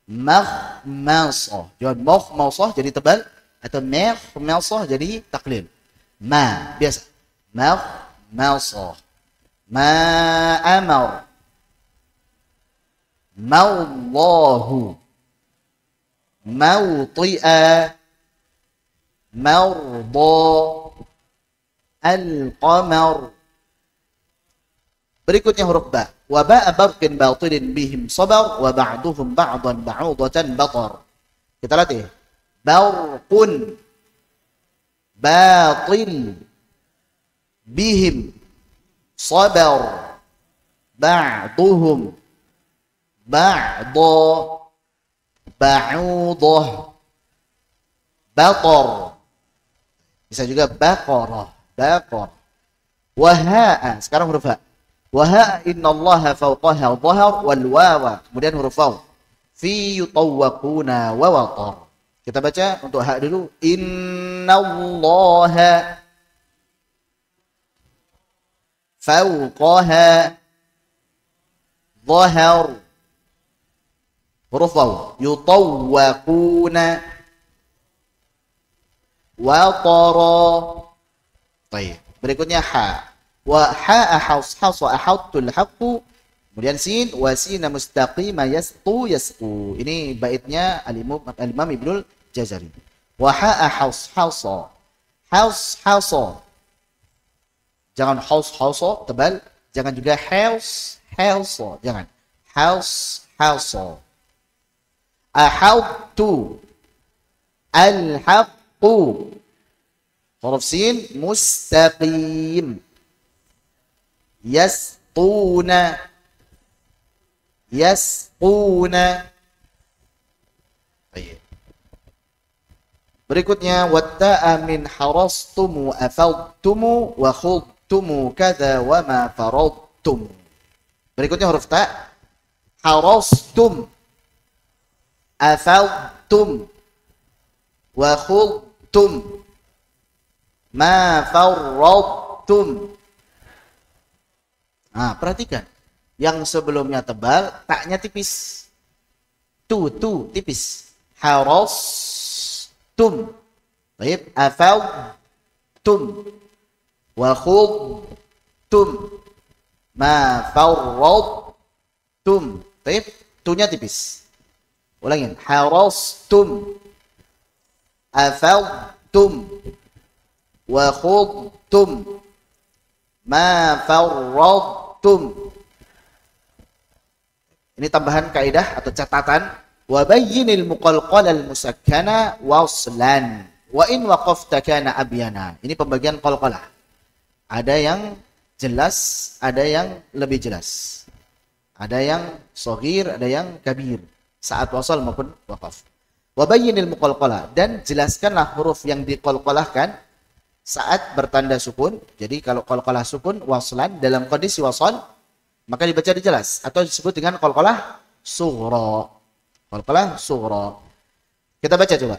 Makhmasah. Jangan makhmasah jadi tebal atau makhmasah jadi taklil. Ma biasa. Makhmasah. Ma amar. Mallahu. Mawti'a. Marda. Al-qamar. Berikutnya huruf ba. Wa ba'a barqin batilin bihim sabar wa ba'duhum ba'dan ba'udatan batar. Kita latih. Barqun batil bihim sabar ba'duhum ba'da ba'udah batar. Bisa juga baqarah, baqar. Waha'a, sekarang huruf ha. Waha'a innallaha fawqaha dhahar wal wawa. Kemudian huruf waw. Fi yutawwaquna wa watar. Kita baca untuk ha dulu. Innallaha fawqaha dhahar. Huruf waw. Yutawwaquna wa tara. Baik. Berikutnya ha. Wa ha hasa ahadul haqqu. Kemudian sin wa sina mustaqima yasqu yasqu. Ini baitnya al-Imam Ibnul Jazari. Wa ha hasa. Hasa. Jangan hasa tebal, jangan juga hasa. Jangan. Hasa. Ahadtu al-haqqu. Huruf sin mustaqim. Yasquna. Baik. Berikutnya watta'a min harastumu afadtumu wa khudtumu kadza wa ma faradtum. Berikutnya huruf ta. Harastum afadtum wa khudtum ma faradtum. Nah, perhatikan. Yang sebelumnya tebal, taknya tipis. Tu tipis. Harastum. Baik, afadtum wa khudtum ma faradtum. Baik, tunya tipis. Ulangin. Harastum afadtum wa khudtum ma faradtum. Ini tambahan kaidah atau catatan. Wa bayyinil muqalqalal musakkana waslan wa in waqafta kana abyana. Ini pembagian qalqalah. Ada yang jelas, ada yang lebih jelas. Ada yang shaghir, ada yang kabir. Saat wasal maupun waqaf. Wa bayyinil muqalqalah, dan jelaskanlah huruf yang diqalqalahkan saat bertanda sukun. Jadi kalau qalqalah sukun waslan dalam kondisi wasal maka dibaca dijelas atau disebut dengan qalqalah sughra. Qalqalah sughra. Kita baca coba.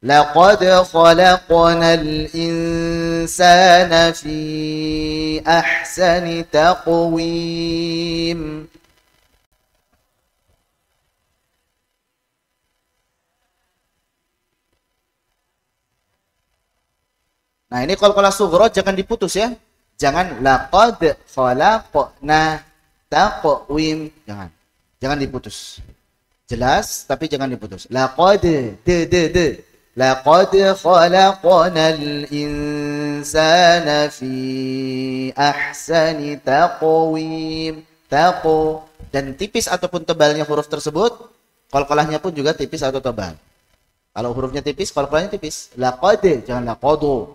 Laqad khalaqnal insana fi ahsani taqwim. Nah, ini qalqalah sughra jangan diputus ya. Jangan laqad khalaqna taqwim. Jangan diputus. Jelas tapi jangan diputus. Laqad laqad khalaqnal insana fi ahsani taqwim. Dan tipis ataupun tebalnya huruf tersebut Qalqalahnya pun juga tipis atau tebal. Kalau hurufnya tipis, qalqalahnya tipis. Laqad, jangan laqadu.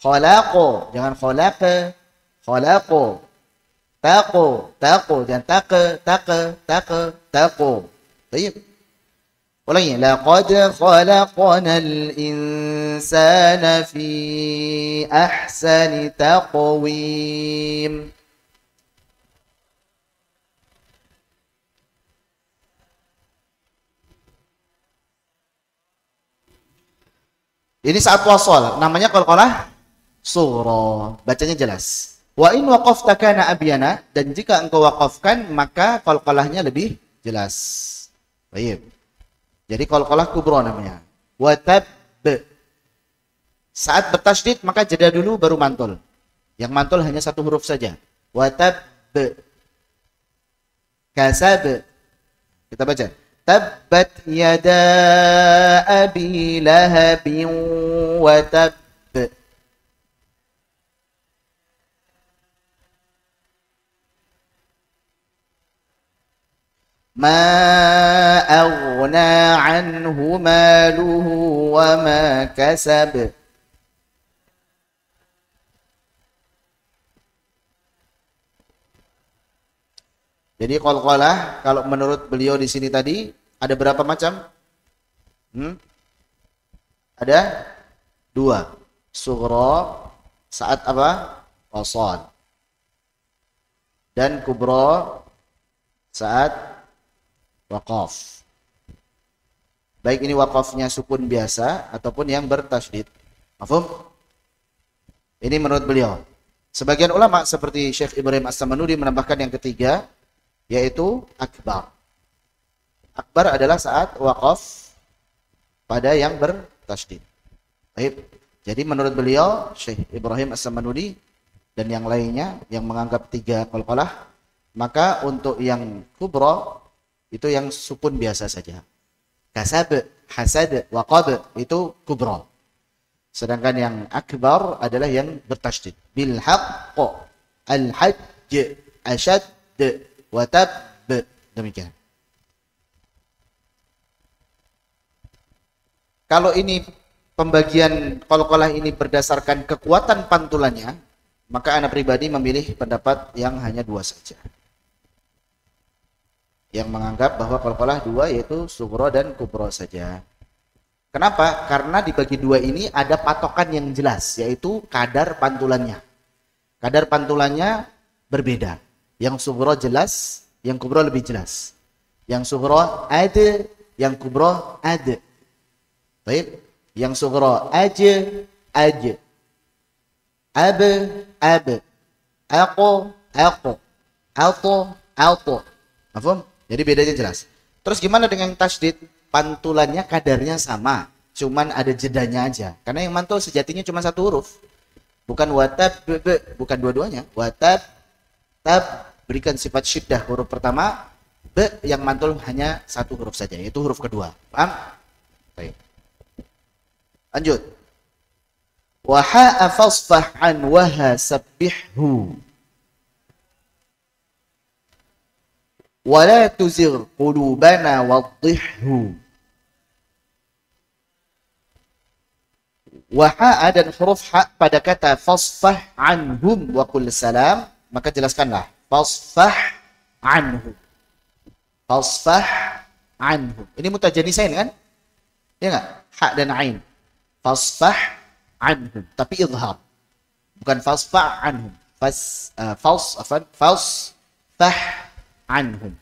Khalaqo, jangan khalaqa. Khalaqo. Taqo, taqo, jangan taqo. Baik. Ulangi. Laqad khalaqnal insana fi ahsani taqwim. Ini saat wasol, namanya qalqalah sughra. Bacanya jelas. Wa in waqafta kana abyana, dan jika engkau waqafkan maka qalqalahnya lebih jelas. Baik. Jadi qalqalah kubra namanya. Wa tab, saat bertasydid maka jeda dulu baru mantul. Yang mantul hanya satu huruf saja. Wa tab, kasab. Kita baca. Tabbat yada abi lahabin wa tab. Ma aghna anhu maluhu wa ma kasab. Jadi qalqalah kalau menurut beliau di sini tadi ada berapa macam? Ada 2. Sughra saat apa? Wasal. Dan kubra saat waqaf. Baik ini waqafnya sukun biasa ataupun yang bertasydid. Mafhum? Ini menurut beliau. Sebagian ulama seperti Syekh Ibrahim As-Samanudi menambahkan yang ketiga, yaitu akbar. Akbar adalah saat waqaf pada yang bertasydid. Baik. Jadi menurut beliau Syekh Ibrahim As-Samanudi dan yang lainnya yang menganggap 3 qalqalah, maka untuk yang kubra itu yang sukun biasa saja. Kasab, hasad, waqab itu kubra. Sedangkan yang akbar adalah yang bertasydid. Bil haqq, al hajj, ashad, wa tab. Demikian. Kalau ini pembagian qalqalah ini berdasarkan kekuatan pantulannya, maka anak pribadi memilih pendapat yang hanya 2 saja. Yang menganggap bahwa qalqalah 2 yaitu sughra dan kubra saja. Kenapa? Karena dibagi 2 ini ada patokan yang jelas, yaitu kadar pantulannya. Kadar pantulannya berbeda. Yang sughra jelas, yang kubra lebih jelas. Yang sughra ada, yang kubra ada. Baik, yang sughra aja. Ab, Ako. Alto. Paham? Jadi bedanya jelas. Terus gimana dengan tasydid? Pantulannya kadarnya sama, cuman ada jedanya aja. Karena yang mantul sejatinya cuma 1 huruf. Bukan watab, bukan dua-duanya. Watab, tab, berikan sifat syiddah huruf pertama, yang mantul hanya 1 huruf saja, yaitu huruf kedua. Paham? Baik. Lanjut. Wa ha'a fasfah an waha sabbihhu. Wala tuzigh qulubana waddihhu. Wa ha'a, dan huruf ha pada kata fasfah anhum wa qul salam, maka jelaskanlah fasfah anhum. Fasfah anhum. Ini mutajanisain kan? Ya enggak? Ha dan ain. Fasfah anhum, tapi izhar. Bukan fasfah anhum. Fasfah anhum.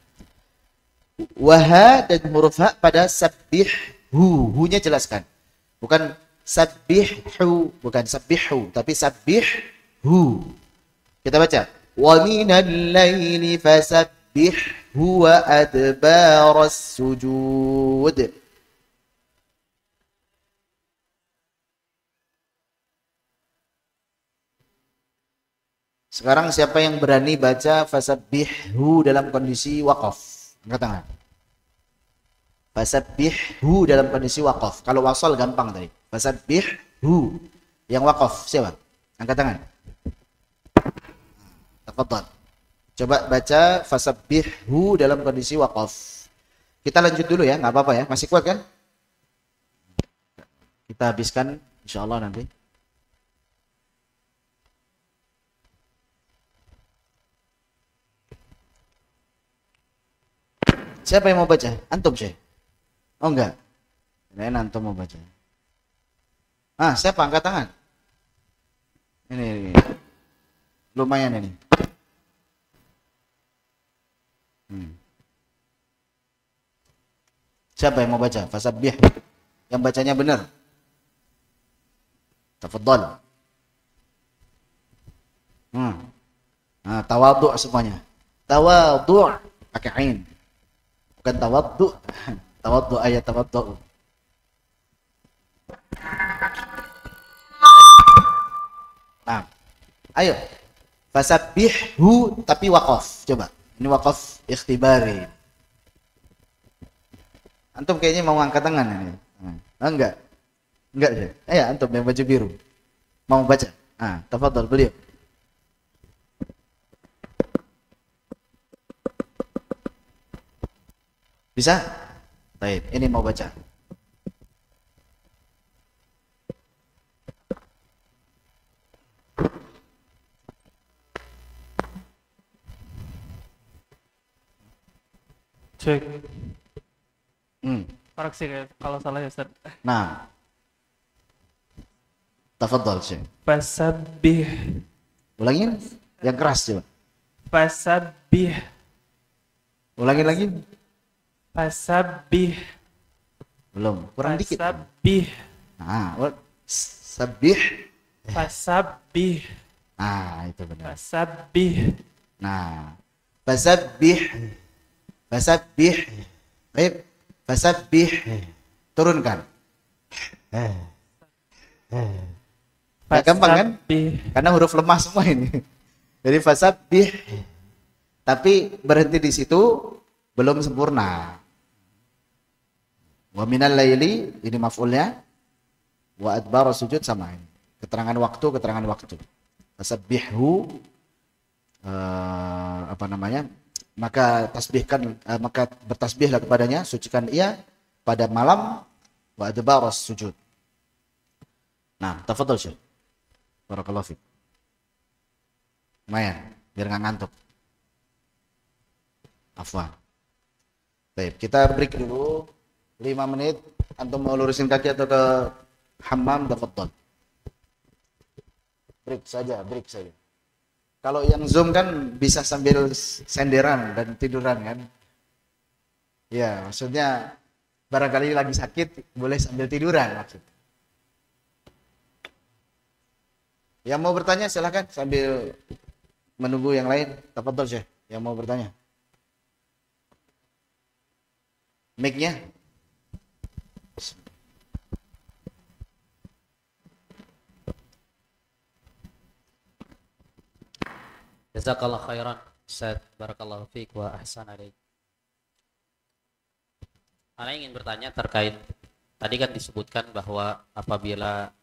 Waha dan huruf ha pada sabbihhu. Hu-nya jelaskan. Bukan sabbihhu, bukan sabbihhu, tapi sabbihhu. Kita baca. Wa minal laili fasabbihhu wa adbaras sujud. Sekarang siapa yang berani baca fasabbihhu dalam kondisi waqaf? Angkat tangan. Fasabbihhu dalam kondisi waqaf. Kalau wasal gampang tadi. Fasabbihhu. Yang waqaf siapa? Angkat tangan. Tafadhal. Coba baca fasabbihhu dalam kondisi waqaf. Kita lanjut dulu ya, nggak apa-apa ya. Masih kuat kan? Kita habiskan insya Allah nanti. Siapa yang mau baca? Antum, Syekh? Oh enggak. Kirain antum mau baca. Ah, siapa angkat tangan? Ini. Lumayan ini. Siapa yang mau baca? Fasabbih. Yang bacanya benar. Tafadhal. Nah, tawadhu semuanya. Tawadhu pakai ain. Bukan tawadhu. Tawadhu ayat tawadhu. Nah, ayo. Fasabbihhu tapi waqaf. Coba. Ini waqaf ikhtibari. Antum kayaknya mau angkat tangan ini. Enggak. Enggak sih. Antum yang baju biru. Mau baca? Tafadhal beliau. Bisa? Baik, ini mau baca. Cek. Koreksi kalau salah ya, Ustaz. Nah. Tafadhal, Syekh. Fasabbih. Ulangin yang keras coba. Fasabbih. Ulangin lagi. Fasabbih. Belum, kurang dikit. Fasabbih. Sabbih. Fasabbih. Itu benar. Fasabbih. Nah, fasabbih. Fasabbih. Baik, fasabbih. Turunkan. Gampang kan? Karena huruf lemah semua ini. Jadi fasabbih. Tapi berhenti di situ belum sempurna. Wa minal laili ini maf'ulnya. Wa adbar sujud sama ini. Keterangan waktu. Fasabbihhu maka bertasbihlah kepadanya, sucikan ia pada malam wa adbar sujud. Nah, tafadhal Syekh. Barakallahu fiik. Lumayan, biar nggak ngantuk. Afwan. Baik, kita break dulu 5 menit. Antum mau lurusin kaki atau ke hammam, tafadhal. Break saja. Kalau yang Zoom kan bisa sambil senderan dan tiduran kan. Ya, maksudnya barangkali lagi sakit boleh sambil tiduran maksudnya. Yang mau bertanya silahkan sambil menunggu yang lain. Tafadhal Syekh, yang mau bertanya. Mic-nya. Jazakallah khairan, Ustaz. Barakallahu fiik wa ahsan alaik. Ana ingin bertanya terkait tadi kan disebutkan bahwa apabila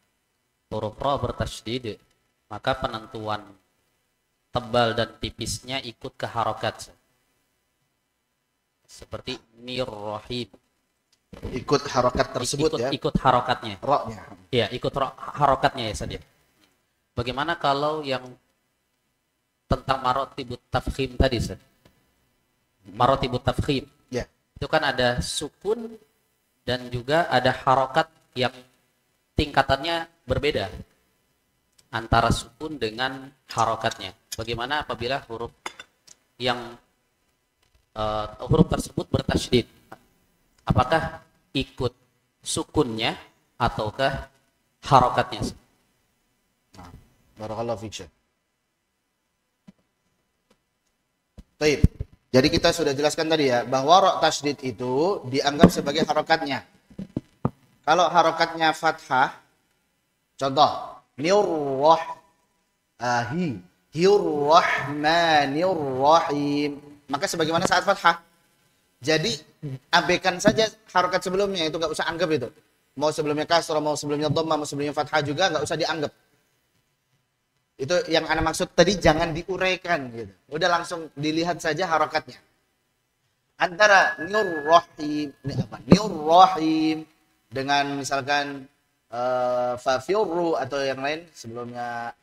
huruf ra bertasydid maka penentuan tebal dan tipisnya ikut ke harokat. Seperti nirrahim. Ikut harokat tersebut ya. Ikut harokatnya. Ra-nya. Ya, ikut harokatnya ya saja. Bagaimana kalau yang tentang marotibut tafkhim tadi, Ustaz? Marotibut tafkhim. Ya. Itu kan ada sukun dan juga ada harokat yang tingkatannya berbeda antara sukun dengan harokatnya. Bagaimana apabila huruf tersebut bertasydid? Apakah ikut sukunnya ataukah harokatnya? Barakallahu fiik. Baik. Jadi kita sudah jelaskan tadi ya bahwa ra tasydid itu dianggap sebagai harokatnya. Kalau harokatnya fathah, contoh Hirrahmanirrahim, maka sebagaimana saat fathah. Jadi abaikan saja harokat sebelumnya, itu nggak usah anggap itu. Mau sebelumnya kasrah, mau sebelumnya dhammah, mau sebelumnya fathah juga nggak usah dianggap. Itu yang ana maksud tadi, jangan diuraikan gitu. Udah langsung dilihat saja harokatnya. Antara nurrahim, ini apa? Nurrahim dengan misalkan fafirru atau yang lain sebelumnya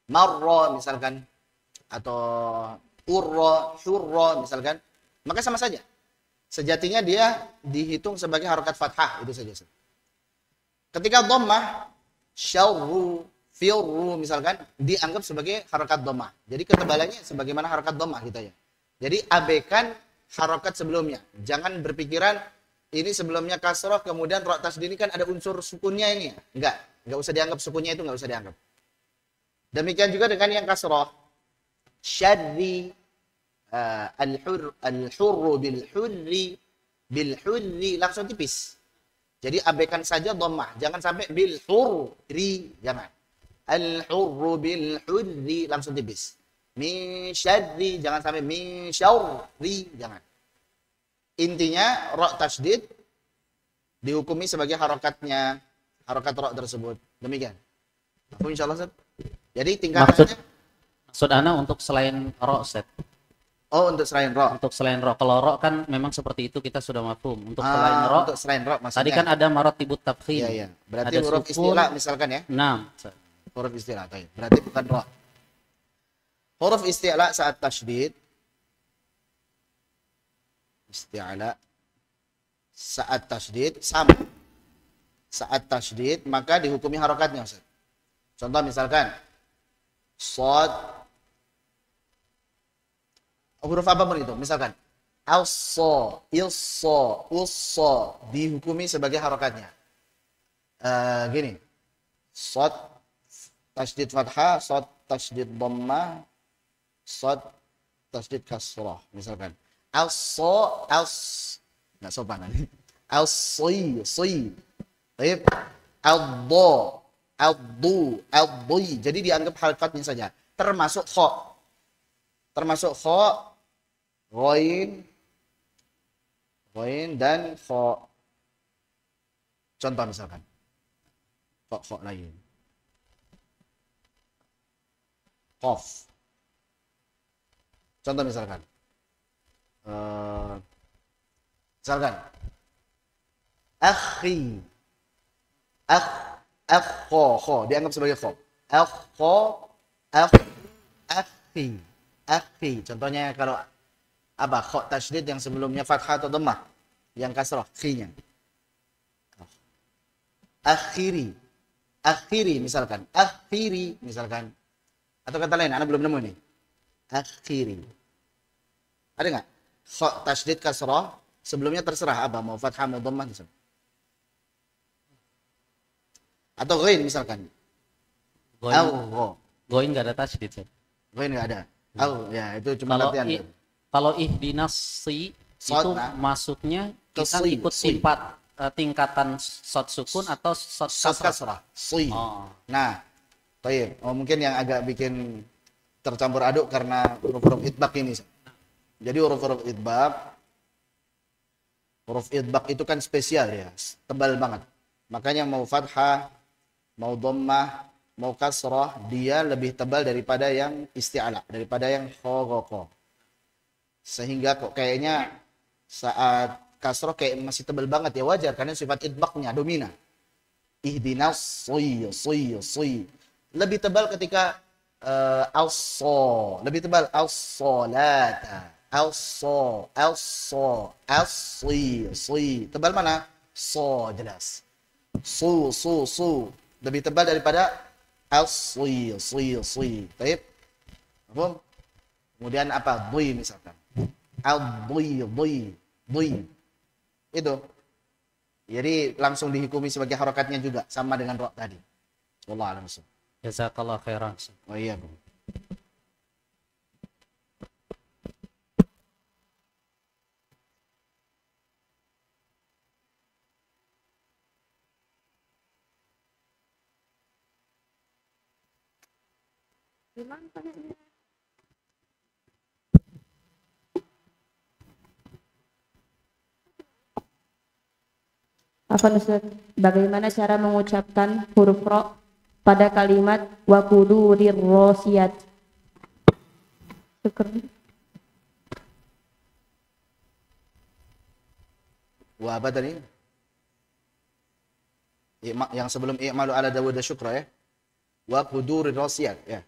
marra misalkan atau hurra misalkan, maka sama saja. Sejatinya dia dihitung sebagai harokat fathah, itu saja. Ketika dhammah, syarru, firru misalkan dianggap sebagai harokat dhammah. Jadi ketebalannya sebagaimana harokat dhammah gitu ya. Jadi abaikan harokat sebelumnya. Jangan berpikiran ini sebelumnya kasroh kemudian ra tasdid ini kan ada unsur sukunnya ini. Enggak usah dianggap sukunnya itu, enggak usah dianggap. Demikian juga dengan yang kasroh. Syarri al-hurru bil-hurri langsung tipis. Jadi abaikan saja dhammah, jangan sampai bil-hurri, jangan. Al-hurru bil-hurri langsung tipis. Min syarri jangan sampai min syarri, jangan. Intinya ra tasdid dihukumi sebagai harokat ra tersebut. Demikian. Aku insyaallah Ustaz. Jadi tingkatannya maksud ana untuk selain ra Ustaz. Oh, untuk selain ra. Untuk selain ra. Kalau ra kan memang seperti itu kita sudah mafhum. Untuk selain ra. Untuk selain ra maksudnya. Tadi kan ada maratibut tafkhim. Iya, iya. Berarti ada huruf sukun, istilah misalkan ya. 6. Huruf istilah tadi. Berarti bukan ra. Huruf istilah saat tasydid. Isti'la saat tasydid sama. Saat tasydid maka dihukumi harokatnya Ustaz. Contoh misalkan shad, huruf apapun itu, misalkan al-so, il-so, us-so dihukumi sebagai harokatnya. Gini, shad tasydid fathah, shad tasydid dhammah, shad tasydid kasrah, misalkan al-so, nggak sopan nanti. Al-soy, soy, baik, al-do, al-du, al-dui. Jadi dianggap harokatnya saja. Termasuk kho. Termasuk kho, ghain dan kho. Contoh misalkan. Kho lain. Qaf. Contoh misalkan. Misalkan. Akhi. Kho dianggap sebagai kho. Akhi. Contohnya kalau apa? Kho tasydid yang sebelumnya fathah atau dhammah, yang kasrah khi-nya. Akhiri misalkan. Atau kata lain, ana belum nemu nih. Akhiri. Ada enggak? Kho tasydid kasrah sebelumnya terserah apa, mau fathah mau dhammah misalkan. Atau ghain misalkan. Ghain enggak ada tasydid. Ghain enggak ada. Ya itu cuma latihan. Kalau ihdinas itu masuknya kita ikut tingkatan shad sukun atau shad kasrah. Oh. Nah, baik. Mungkin yang agak bikin tercampur aduk karena huruf-huruf idbaq ini. Jadi huruf-huruf idbaq itu kan spesial ya, tebal banget. Makanya mau fathah, mau dhammah, mau kasrah, dia lebih tebal daripada yang isti'ala, daripada yang kho. Sehingga kok kayaknya saat kasrah kayak masih tebal banget ya, wajar karena sifat idbaqnya dominan. Ihdinas soy. Lebih tebal ketika al-so, lebih tebal al-solata, al-soy. Tebal mana? So jelas. Su. Lebih tebal daripada al-soy. Baik. Kemudian apa? Dui misalkan. Al-dui. Itu. Jadi langsung dihukumi sebagai harokatnya juga sama dengan ra tadi. Wallahu a'lam. Jazakallah khairan. Oh iya, Bang. Afwan Ustaz, bagaimana cara mengucapkan huruf ra pada kalimat wa qudurir rasiyat? Wa apa tadi? Yang sebelum i'malu ala Dawud syukra ya. Wa qudurir rasiyat ya.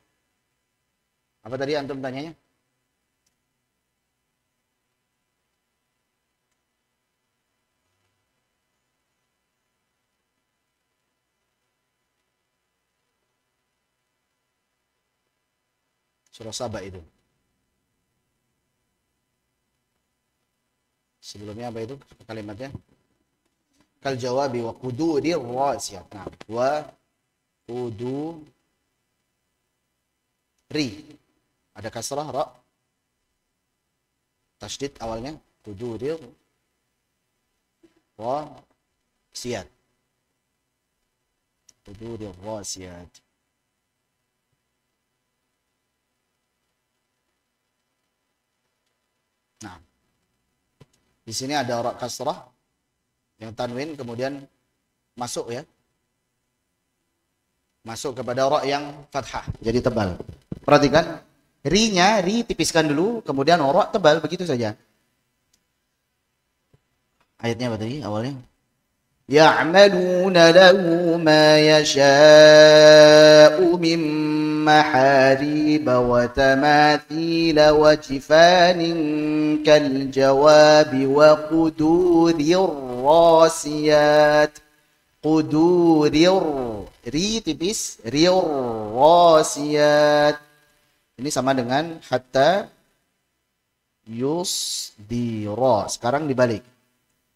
Apa tadi antum tanyanya? Surah Saba itu. Sebelumnya apa itu kalimatnya? Kal jawabi wa qudurir rasiyat. Nah, wa quduri. Ada kasrah ra. Tasydid awalnya qudurir rasiyat. Qudurir rasiyat. Nah, di sini ada ra kasrah yang tanwin kemudian masuk ya. Masuk kepada ra yang fathah, jadi tebal. Perhatikan, ri-nya, ri tipiskan dulu, kemudian ra tebal begitu saja. Ayatnya apa tadi awalnya? Ya'maluna lahu ma yasha'u min محاريب وتماثيل وجفان كالجواب وقدور الراسيات قدور ri tipis rasiyat ini sama dengan hatta yusdira. Sekarang dibalik,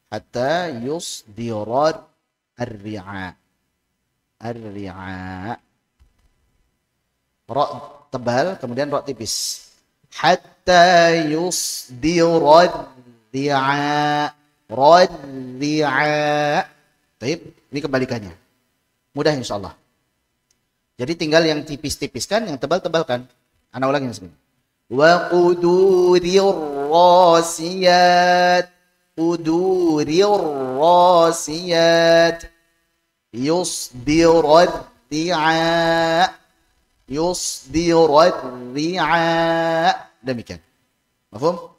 hatta yusdira ar-ri'a. Ra tebal, kemudian ra tipis. Hatta yusdira ar-ri'a. Radhi'a. Baik, ini kebalikannya. Mudah insyaallah. Jadi tinggal yang tipis-tipiskan, yang tebal-tebalkan. Ana ulangin sekali. Wa qudurir rasiyat. Qudurir rasiyat. Yusdira ar-ri'a. Yusdira ar-ri'a. Demikian. Mafhum?